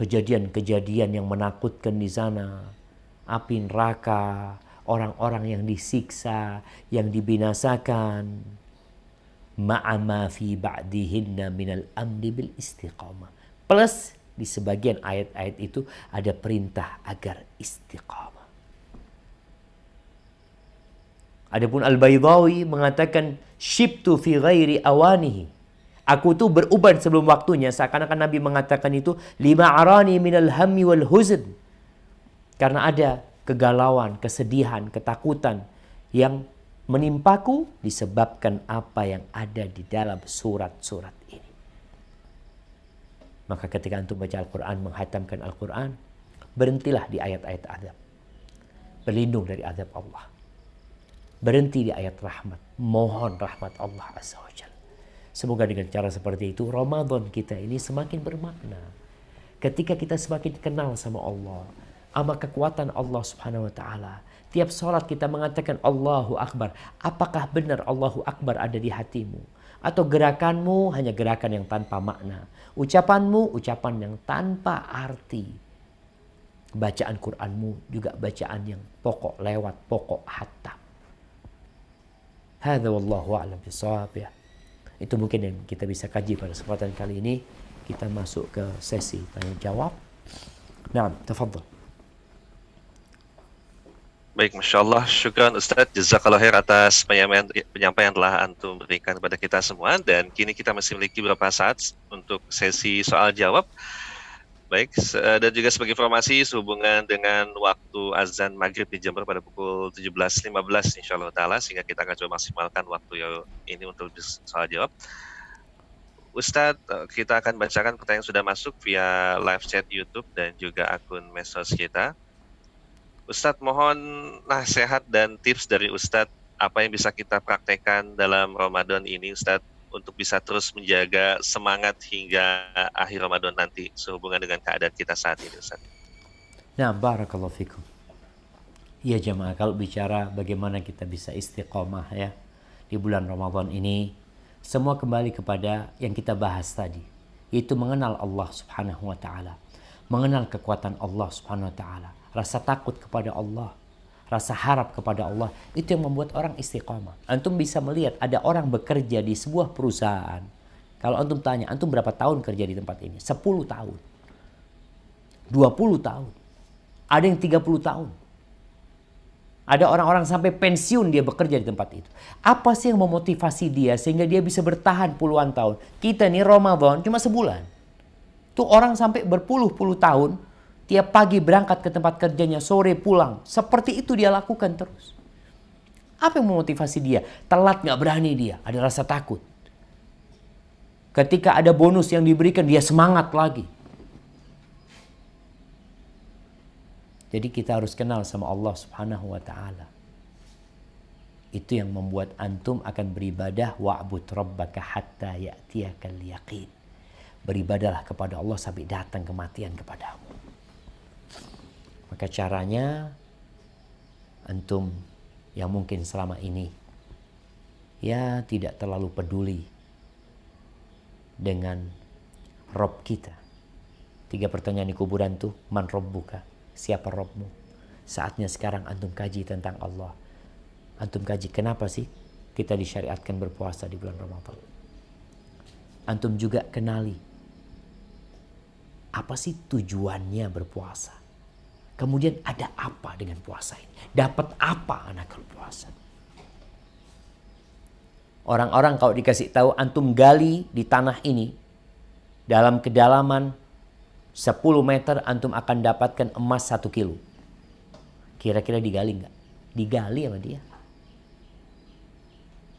kejadian-kejadian yang menakutkan di sana, api neraka, orang-orang yang disiksa, yang dibinasakan, ma'ama fi ba'dihinna minal amri bil istiqamah. Plus di sebagian ayat-ayat itu ada perintah agar istiqamah. Adapun Al-Baydawi mengatakan syibtu fi ghairi awanihi. Aku tuh beruban sebelum waktunya, seakan-akan Nabi mengatakan itu lima arani minal hammi wal huzn. Karena ada kegalauan, kesedihan, ketakutan yang menimpaku disebabkan apa yang ada di dalam surat-surat ini. Maka ketika antum baca Al-Quran, menghatamkan Al-Quran, berhentilah di ayat-ayat azab. Berlindung dari azab Allah. Berhenti di ayat rahmat. Mohon rahmat Allah Azza wa Jalla. Semoga dengan cara seperti itu Ramadan kita ini semakin bermakna. Ketika kita semakin kenal sama Allah, sama kekuatan Allah Subhanahu wa taala. Tiap sholat kita mengatakan Allahu Akbar. Apakah benar Allahu Akbar ada di hatimu? Atau gerakanmu hanya gerakan yang tanpa makna? Ucapanmu ucapan yang tanpa arti. Bacaan Qur'anmu juga bacaan yang pokok lewat pokok hatam. Hadza wallahu a'lam bishawab ya. Itu mungkin yang kita bisa kaji pada kesempatan kali ini. Kita masuk ke sesi tanya jawab. Naam, tafadhal. Baik, Masya Allah, syukran Ustadz, jazakallah khair atas penyampaian telah antum berikan kepada kita semua. Dan kini kita masih memiliki beberapa saat untuk sesi soal jawab. Baik, dan juga sebagai informasi sehubungan dengan waktu azan maghrib di Jember pada pukul 17.15 insya Allah ta'ala, sehingga kita akan coba maksimalkan waktu ini untuk soal jawab. Ustadz, kita akan bacakan pertanyaan yang sudah masuk via live chat YouTube dan juga akun medsos kita. Ustadz, mohon nasihat dan tips dari Ustadz, apa yang bisa kita praktekkan dalam Ramadan ini Ustadz, untuk bisa terus menjaga semangat hingga akhir Ramadan nanti sehubungan dengan keadaan kita saat ini Ustaz. Nah, barakallahu fikum. Ya jemaah, kalau bicara bagaimana kita bisa istiqomah ya di bulan Ramadan ini, semua kembali kepada yang kita bahas tadi, yaitu mengenal Allah Subhanahu wa taala, mengenal kekuatan Allah Subhanahu wa taala, rasa takut kepada Allah, rasa harap kepada Allah, itu yang membuat orang istiqamah. Antum bisa melihat ada orang bekerja di sebuah perusahaan. Kalau antum tanya, antum berapa tahun kerja di tempat ini? 10 tahun. 20 tahun. Ada yang 30 tahun. Ada orang-orang sampai pensiun dia bekerja di tempat itu. Apa sih yang memotivasi dia sehingga dia bisa bertahan puluhan tahun? Kita nih Ramadan cuma sebulan. Tuh orang sampai berpuluh-puluh tahun, tiap pagi berangkat ke tempat kerjanya, sore pulang. Seperti itu dia lakukan terus. Apa yang memotivasi dia? Telat gak berani dia, ada rasa takut. Ketika ada bonus yang diberikan, dia semangat lagi. Jadi kita harus kenal sama Allah Subhanahu wa ta'ala. Itu yang membuat antum akan beribadah. Wa'bud rabbaka hatta ya'tiyakal yaqin. Beribadahlah kepada Allah sampai datang kematian kepadamu. Maka caranya antum yang mungkin selama ini ya tidak terlalu peduli dengan Rob kita. 3 pertanyaan di kuburan tuh, man robbuka? Siapa Robmu? Saatnya sekarang antum kaji tentang Allah. Antum kaji kenapa sih kita disyariatkan berpuasa di bulan Ramadan. Antum juga kenali apa sih tujuannya berpuasa. Kemudian ada apa dengan puasa ini? Dapat apa anak kalau puasa? Orang-orang kalau dikasih tahu antum gali di tanah ini dalam kedalaman 10 meter antum akan dapatkan emas 1 kilo. Kira-kira digali nggak? Digali sama dia.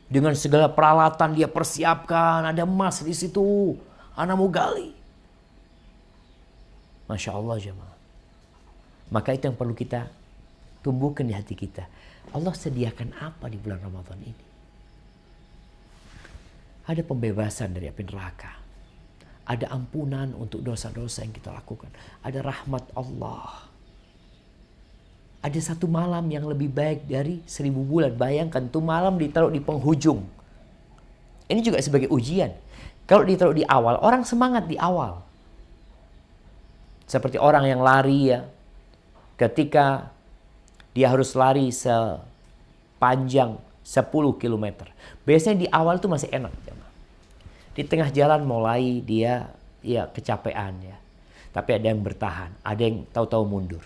Dengan segala peralatan dia persiapkan, ada emas di situ. Anak mau gali. Masya Allah jemaah. Maka itu yang perlu kita tumbuhkan di hati kita. Allah sediakan apa di bulan Ramadan ini? Ada pembebasan dari api neraka. Ada ampunan untuk dosa-dosa yang kita lakukan. Ada rahmat Allah. Ada 1 malam yang lebih baik dari 1000 bulan. Bayangkan tuh malam ditaruh di penghujung. Ini juga sebagai ujian. Kalau ditaruh di awal, orang semangat di awal. Seperti orang yang lari ya, ketika dia harus lari sepanjang 10 kilometer. Biasanya di awal tuh masih enak. Di tengah jalan mulai dia ya kecapean ya. Tapi ada yang bertahan, ada yang tahu-tahu mundur.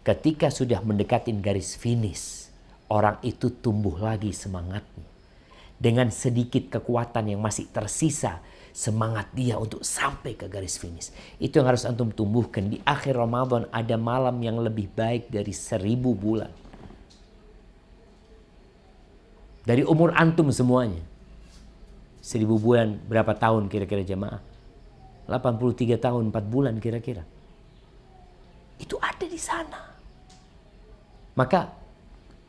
Ketika sudah mendekatin garis finish, orang itu tumbuh lagi semangatnya. Dengan sedikit kekuatan yang masih tersisa, semangat dia untuk sampai ke garis finish. Itu yang harus antum tumbuhkan. Di akhir Ramadan ada malam yang lebih baik dari 1000 bulan. Dari umur antum semuanya. 1000 bulan berapa tahun kira-kira jemaah? 83 tahun 4 bulan kira-kira. Itu ada di sana. Maka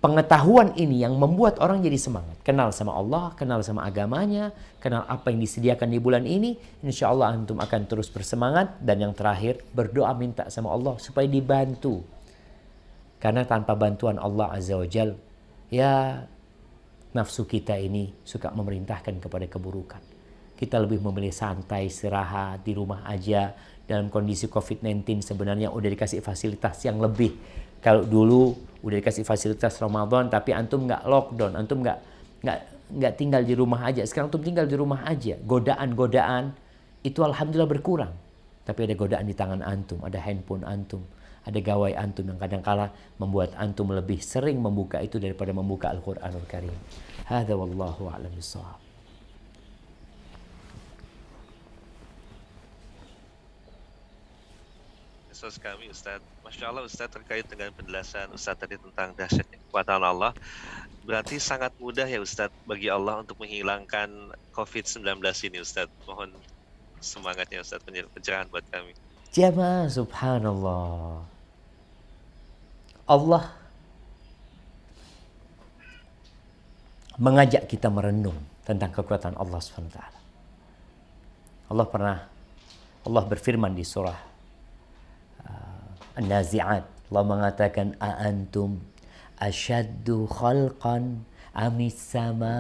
pengetahuan ini yang membuat orang jadi semangat. Kenal sama Allah, kenal sama agamanya, kenal apa yang disediakan di bulan ini. Insya Allah antum akan terus bersemangat. Dan yang terakhir, berdoa minta sama Allah supaya dibantu. Karena tanpa bantuan Allah Azza wa Jal, ya nafsu kita ini suka memerintahkan kepada keburukan. Kita lebih memilih santai, istirahat, di rumah aja. Dalam kondisi COVID-19 sebenarnya udah dikasih fasilitas yang lebih. Kalau dulu udah dikasih fasilitas Ramadan tapi antum nggak lockdown, antum nggak tinggal di rumah aja. Sekarang antum tinggal di rumah aja. Godaan-godaan itu alhamdulillah berkurang. Tapi ada godaan di tangan antum, ada handphone antum, ada gawai antum yang kadang-kala membuat antum lebih sering membuka itu daripada membuka Al-Quranul Karim. Hadza wallahu a'lam bishawab. Kami Ustadz, Masya Allah Ustadz, terkait dengan penjelasan Ustadz tadi tentang dahsyatnya kekuatan Allah, berarti sangat mudah ya Ustadz bagi Allah untuk menghilangkan COVID-19 ini Ustadz. Mohon semangatnya Ustadz, pencerahan buat kami. Jamaah subhanallah. Allah mengajak kita merenung tentang kekuatan Allah SWT. Allah berfirman di surah An-Nazi'at. Allah mengatakan, A'antum asyaddu khalqan amis sama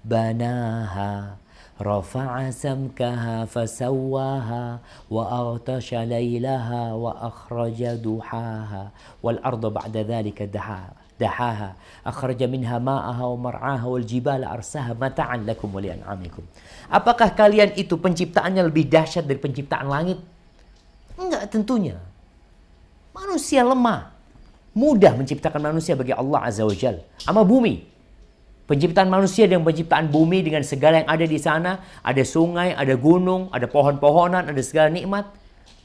banaha rafa'a samkaha fasawwaha wa aghtasha laylaha wa akhraja duhaha wal arda ba'da dhalika dahaha akhraja minha ma'aha wa mar'aha wal jibala arsaha mata'an lakum wa li'an'amikum. Apakah kalian itu penciptaannya lebih dahsyat dari penciptaan langit? Enggak tentunya. Manusia lemah. Mudah menciptakan manusia bagi Allah Azza wa Jal. Sama bumi. Penciptaan manusia dengan penciptaan bumi dengan segala yang ada di sana. Ada sungai, ada gunung, ada pohon-pohonan, ada segala nikmat.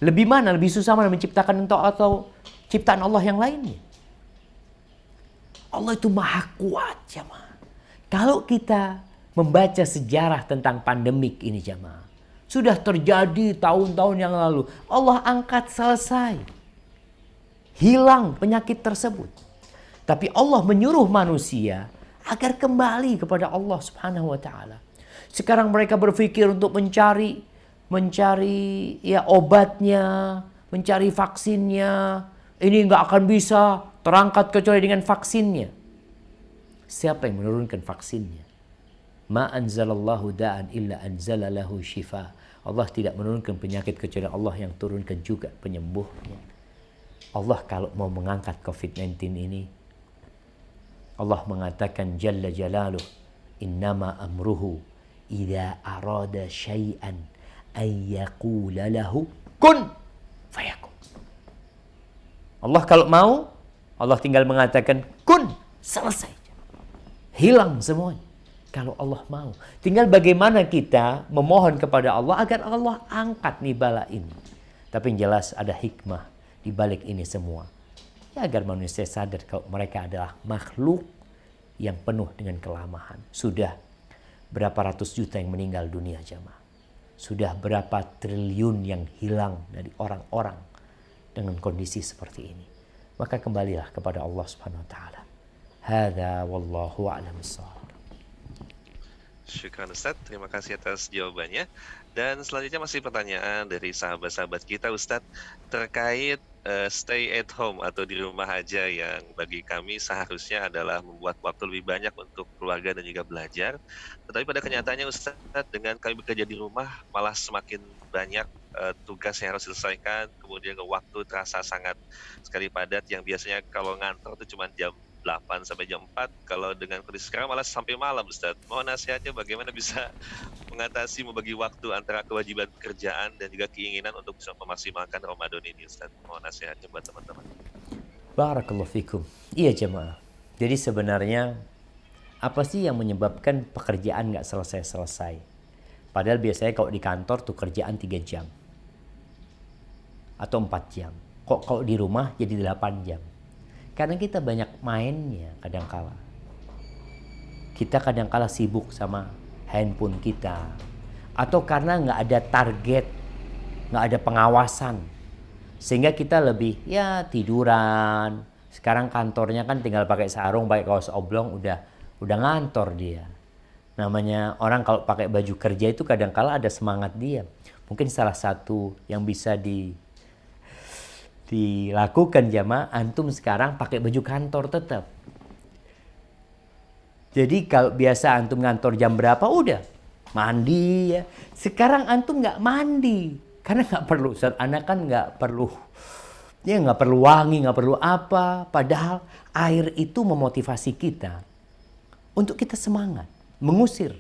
Lebih mana? Lebih susah mana menciptakan atau ciptaan Allah yang lainnya? Allah itu maha kuat jamaah. Kalau kita membaca sejarah tentang pandemik ini jamaah. Sudah terjadi tahun-tahun yang lalu. Allah angkat selesai. Hilang penyakit tersebut. Tapi Allah menyuruh manusia agar kembali kepada Allah Subhanahu wa taala. Sekarang mereka berpikir untuk mencari ya obatnya, mencari vaksinnya. Ini nggak akan bisa terangkat kecuali dengan vaksinnya. Siapa yang menurunkan vaksinnya? Ma anzalallahu da'an illa anzala lahu syifa. Allah tidak menurunkan penyakit kecuali Allah yang turunkan juga penyembuhnya. Allah kalau mau mengangkat COVID-19 ini, Allah mengatakan Jalla Jalaluh, innama amruhu idza arada syai'an an yaqula lahu kun fayakun. Allah kalau mau, Allah tinggal mengatakan kun, selesai. Hilang semuanya. Kalau Allah mau. Tinggal bagaimana kita memohon kepada Allah agar Allah angkat nih bala ini. Tapi yang jelas ada hikmah di balik ini semua. Ya agar manusia sadar kalau mereka adalah makhluk yang penuh dengan kelemahan. Sudah berapa ratus juta yang meninggal dunia jamaah. Sudah berapa triliun yang hilang dari orang-orang dengan kondisi seperti ini. Maka kembalilah kepada Allah Subhanahu wa taala. Hadza wallahu a'lam bissawab. Syukran Ustadz, terima kasih atas jawabannya. Dan selanjutnya masih pertanyaan dari sahabat-sahabat kita Ustadz terkait stay at home atau di rumah aja yang bagi kami seharusnya adalah membuat waktu lebih banyak untuk keluarga dan juga belajar. Tetapi pada kenyataannya Ustadz dengan kami bekerja di rumah malah semakin banyak tugas yang harus diselesaikan, kemudian waktu terasa sangat sekali padat yang biasanya kalau ngantor itu cuma jam 8 sampai jam 4, kalau dengan kondisi sekarang malah sampai malam Ustadz. Mohon nasihatnya bagaimana bisa mengatasi membagi waktu antara kewajiban pekerjaan dan juga keinginan untuk bisa memaksimalkan Ramadan ini Ustadz. Mohon nasihatnya buat teman-teman. Barakallahu fikum. Iya jemaah. Jadi sebenarnya apa sih yang menyebabkan pekerjaan nggak selesai-selesai? Padahal biasanya kalau di kantor tuh kerjaan 3 jam. Atau 4 jam. Kok kalau di rumah jadi 8 jam. Karena kita banyak mainnya kadangkala. Kita kadangkala sibuk sama handphone kita. Atau karena nggak ada target, nggak ada pengawasan. Sehingga kita lebih ya tiduran. Sekarang kantornya kan tinggal pakai sarung, pakai kaos oblong, udah ngantor dia. Namanya orang kalau pakai baju kerja itu kadangkala ada semangat dia. Mungkin salah satu yang bisa dilakukan jamaah, antum sekarang pakai baju kantor tetap. Jadi kalau biasa antum ngantor jam berapa udah mandi ya. Sekarang antum nggak mandi karena nggak perlu. Saat anak kan nggak perlu, ya nggak perlu wangi, nggak perlu apa. Padahal air itu memotivasi kita untuk kita semangat, mengusir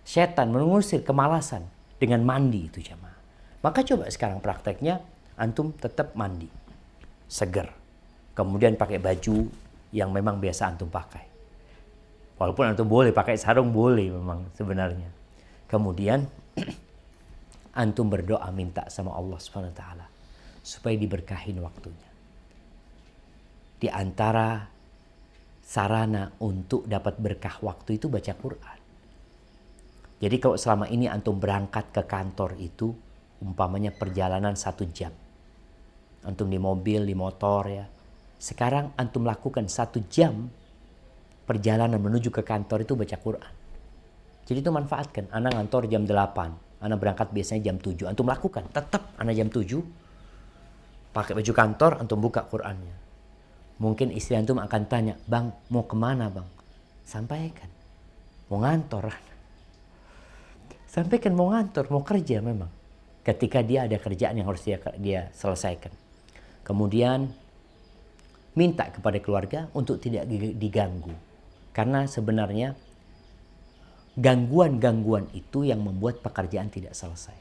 setan, mengusir kemalasan dengan mandi itu jamaah. Maka coba sekarang prakteknya antum tetap mandi, seger. Kemudian pakai baju yang memang biasa antum pakai. Walaupun antum boleh pakai sarung, boleh memang sebenarnya. Kemudian antum berdoa minta sama Allah Subhanahu wa taala supaya diberkahin waktunya. Di antara sarana untuk dapat berkah waktu itu baca Quran. Jadi kalau selama ini antum berangkat ke kantor itu umpamanya perjalanan 1 jam. Antum di mobil, di motor ya. Sekarang antum lakukan 1 jam perjalanan menuju ke kantor itu baca Quran. Jadi itu manfaatkan. Anak kantor jam 8. Anak berangkat biasanya jam 7. Antum lakukan. Tetap anak jam 7. Pakai baju kantor, antum buka Qurannya. Mungkin istri antum akan tanya, bang mau kemana bang? Sampaikan. Mau ngantor. Sampaikan mau ngantor, mau kerja memang. Ketika dia ada kerjaan yang harus dia selesaikan. Kemudian minta kepada keluarga untuk tidak diganggu. Karena sebenarnya gangguan-gangguan itu yang membuat pekerjaan tidak selesai.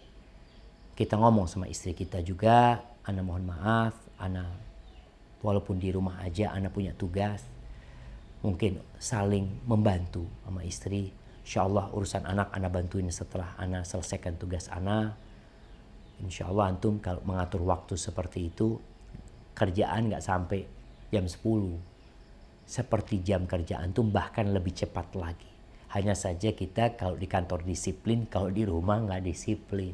Kita ngomong sama istri kita juga, ana mohon maaf, ana walaupun di rumah aja ana punya tugas. Mungkin saling membantu sama istri. Insya Allah urusan anak ana bantuin setelah ana selesaikan tugas ana. Insya Allah antum kalau mengatur waktu seperti itu, kerjaan nggak sampai jam 10. Seperti jam kerja antum bahkan lebih cepat lagi. Hanya saja kita kalau di kantor disiplin, kalau di rumah nggak disiplin.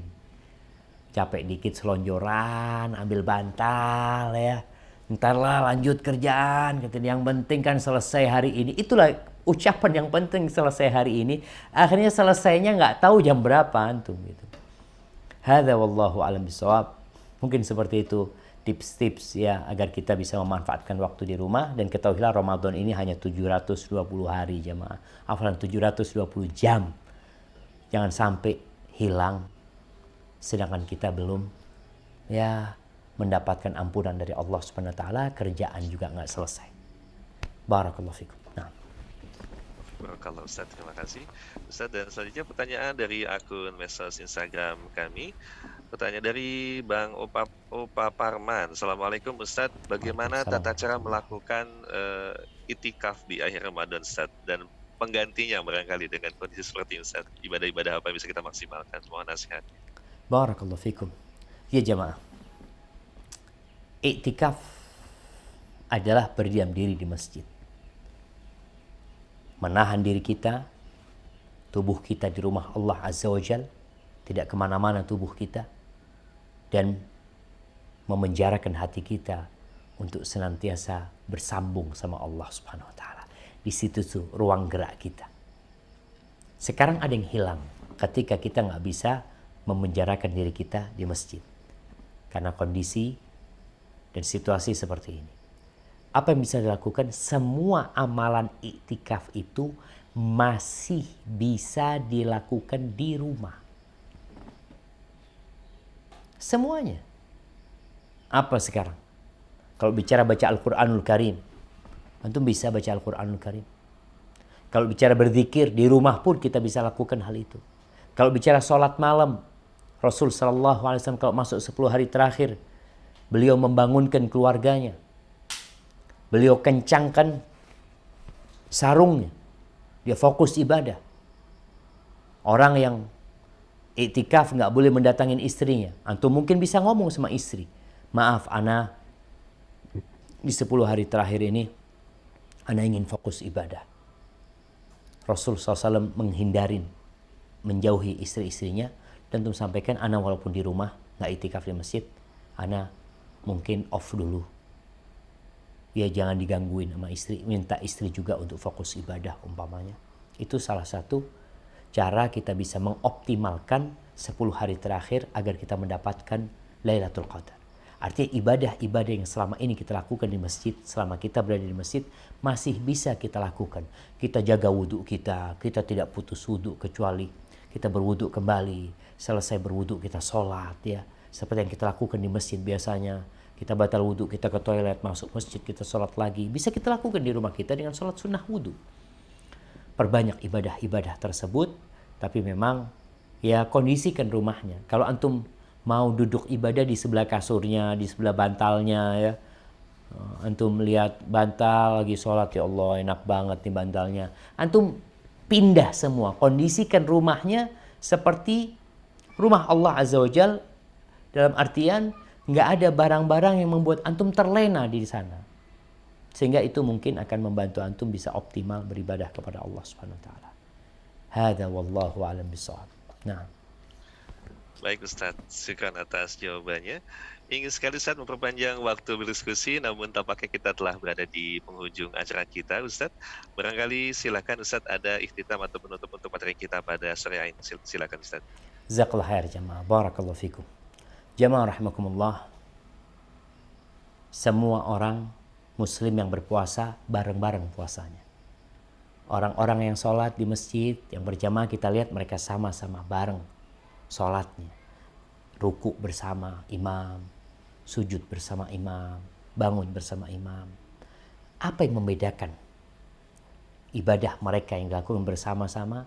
Capek dikit selonjoran, ambil bantal ya. Ntar lah lanjut kerjaan. Yang penting kan selesai hari ini. Itulah ucapan yang penting selesai hari ini. Akhirnya selesainya nggak tahu jam berapa antum gitu. Hadza wallahu alam bisawab. Mungkin seperti itu tips-tips ya agar kita bisa memanfaatkan waktu di rumah. Dan ketahuilah Ramadan ini hanya 720 hari jemaah. Afalan 720 jam. Jangan sampai hilang sedangkan kita belum ya mendapatkan ampunan dari Allah Subhanahu wa taala, kerjaan juga nggak selesai. Barakallahu fikum. Nah. Barakallahu Ustaz, terima kasih Ustaz. Dan selanjutnya pertanyaan dari akun medsos Instagram kami. Pertanyaan dari Bang Opa Parman. Assalamualaikum Ustadz, bagaimana tata cara melakukan itikaf di akhir Ramadan Ustadz, dan penggantinya barangkali dengan kondisi seperti ini Ustadz, ibadah-ibadah apa yang bisa kita maksimalkan? Mohon nasihat. Barakallahu fikum. Ya jemaah, iktikaf adalah berdiam diri di masjid, menahan diri kita, tubuh kita di rumah Allah Azza wa Jal, tidak kemana-mana tubuh kita, dan memenjarakan hati kita untuk senantiasa bersambung sama Allah Subhanahu wa taala. Di situ tuh ruang gerak kita. Sekarang ada yang hilang ketika kita nggak bisa memenjarakan diri kita di masjid. Karena kondisi dan situasi seperti ini. Apa yang bisa dilakukan? Semua amalan iktikaf itu masih bisa dilakukan di rumah. Semuanya. Apa sekarang? Kalau bicara baca Al-Quranul Karim, antum bisa baca Al-Quranul Karim. Kalau bicara berzikir, di rumah pun kita bisa lakukan hal itu. Kalau bicara sholat malam, Rasul SAW kalau masuk 10 hari terakhir, beliau membangunkan keluarganya. Beliau kencangkan sarungnya. Dia fokus ibadah. Orang yang iktikaf nggak boleh mendatangin istrinya. Antum mungkin bisa ngomong sama istri. Maaf, ana di 10 hari terakhir ini, ana ingin fokus ibadah. Rasul SAW menghindarin, menjauhi istri-istrinya. Dan antum sampaikan, ana walaupun di rumah, nggak iktikaf di masjid, ana mungkin off dulu. Ya jangan digangguin sama istri, minta istri juga untuk fokus ibadah umpamanya. Itu salah satu cara kita bisa mengoptimalkan 10 hari terakhir agar kita mendapatkan Lailatul Qadar. Artinya ibadah-ibadah yang selama ini kita lakukan di masjid, selama kita berada di masjid, masih bisa kita lakukan. Kita jaga wudhu kita tidak putus wudhu kecuali kita berwudhu kembali. Selesai berwudhu kita sholat ya. Seperti yang kita lakukan di masjid biasanya. Kita batal wudhu, kita ke toilet, masuk masjid, kita sholat lagi. Bisa kita lakukan di rumah kita dengan sholat sunnah wudhu. Perbanyak ibadah-ibadah tersebut, tapi memang ya kondisikan rumahnya. Kalau antum mau duduk ibadah di sebelah kasurnya, di sebelah bantalnya ya. Antum lihat bantal lagi sholat, ya Allah enak banget nih bantalnya. Antum pindah semua, kondisikan rumahnya seperti rumah Allah Azza wa Jal, dalam artian nggak ada barang-barang yang membuat antum terlena di sana. Sehingga itu mungkin akan membantu antum bisa optimal beribadah kepada Allah Subhanahu wa taala. Hadza wallahu a'lam bishawab. Nah. Baik Ustaz, syukran atas jawabannya. Ingin sekali Ustaz memperpanjang waktu berdiskusi, namun tampaknya kita telah berada di penghujung acara kita Ustaz. Barangkali silakan Ustaz ada ikhtitam atau penutup untuk materi kita pada sore ini. Silakan Ustaz. Jazakallah khair jamaah. Barakallahu fikum. Jamaah rahimakumullah. Semua orang muslim yang berpuasa bareng-bareng puasanya. Orang-orang yang sholat di masjid, yang berjamaah, kita lihat mereka sama-sama bareng sholatnya. Ruku bersama imam, sujud bersama imam, bangun bersama imam. Apa yang membedakan ibadah mereka yang dilakukan bersama-sama,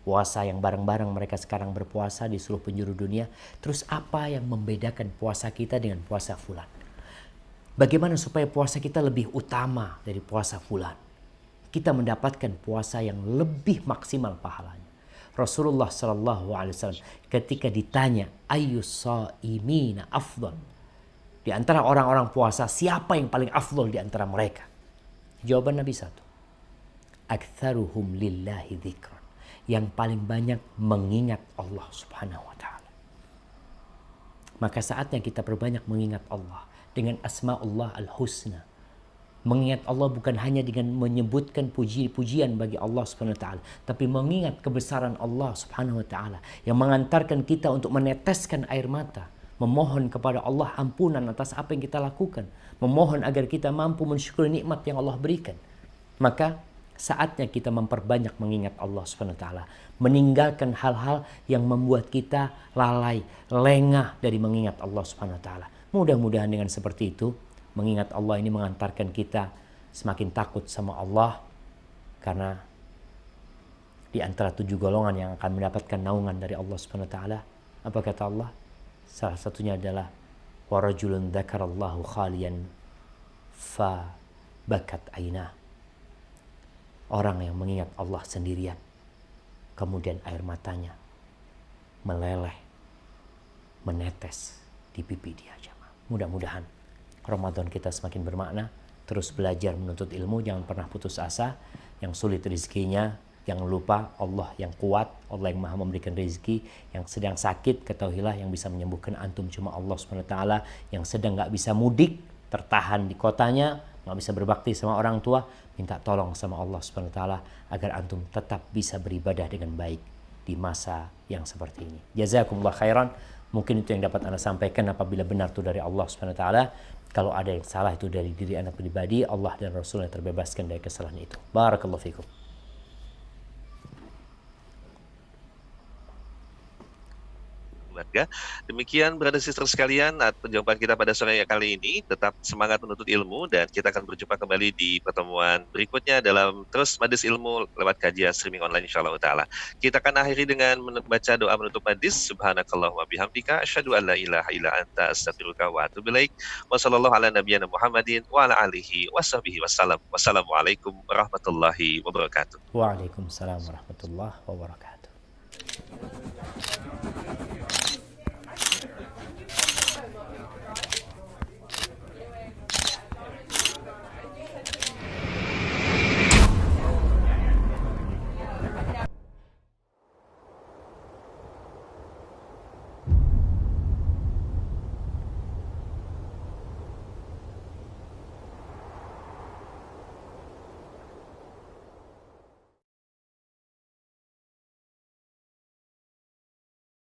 puasa yang bareng-bareng mereka sekarang berpuasa di seluruh penjuru dunia, terus apa yang membedakan puasa kita dengan puasa fulan? Bagaimana supaya puasa kita lebih utama dari puasa fulan? Kita mendapatkan puasa yang lebih maksimal pahalanya. Rasulullah SAW ketika ditanya ayyus shaimina afdal, di antara orang-orang puasa siapa yang paling afdal di antara mereka? Jawaban Nabi satu, aktsaruhum lillahi dzikran, yang paling banyak mengingat Allah Subhanahu wa taala. Maka saatnya kita perbanyak mengingat Allah dengan asmaullah al-husna. Mengingat Allah bukan hanya dengan menyebutkan puji-pujian bagi Allah Subhanahu wa taala, tapi mengingat kebesaran Allah Subhanahu wa taala yang mengantarkan kita untuk meneteskan air mata, memohon kepada Allah ampunan atas apa yang kita lakukan, memohon agar kita mampu mensyukuri nikmat yang Allah berikan. Maka saatnya kita memperbanyak mengingat Allah Subhanahu wa taala, meninggalkan hal-hal yang membuat kita lalai, lengah dari mengingat Allah Subhanahu wa taala. Mudah-mudahan dengan seperti itu, mengingat Allah ini mengantarkan kita semakin takut sama Allah, karena di antara 7 golongan yang akan mendapatkan naungan dari Allah Subhanahu wa taala, apa kata Allah? Salah satunya adalah wa rajulun dzakarallahu khalian fa bakat ainah. Orang yang mengingat Allah sendirian, kemudian air matanya meleleh, menetes di pipi dia. Mudah-mudahan Ramadan kita semakin bermakna, terus belajar menuntut ilmu, jangan pernah putus asa. Yang sulit rezekinya, jangan lupa Allah yang kuat, Allah yang maha memberikan rezeki. Yang sedang sakit, ketahuilah yang bisa menyembuhkan antum cuma Allah SWT. Yang sedang gak bisa mudik, tertahan di kotanya, nggak bisa berbakti sama orang tua, minta tolong sama Allah Subhanahu wa taala agar antum tetap bisa beribadah dengan baik di masa yang seperti ini. Jazakumullah khairan. Mungkin itu yang dapat Anda sampaikan. Apabila benar itu dari Allah Subhanahu wa taala, kalau ada yang salah itu dari diri Anda pribadi, Allah dan Rasulnya terbebaskan dari kesalahan itu. Barakallahu fikum. Keluarga. Demikian brother sister sekalian, perjumpaan kita pada sore kali ini. Tetap semangat menuntut ilmu dan kita akan berjumpa kembali di pertemuan berikutnya dalam terus Majlis Ilmu lewat kajian streaming online insyaallah taala. Kita akan akhiri dengan membaca doa menutup majlis. Subhanakallah wa bihamdika asyhadu an la ilaha illa anta astaghfiruka wa atubu ilaik. Wa sallallahu ala nabiyyina Muhammadin wa ala alihi washabbihi wasallam. Wassalamualaikum warahmatullahi wabarakatuh. Waalaikumsalam warahmatullahi wabarakatuh.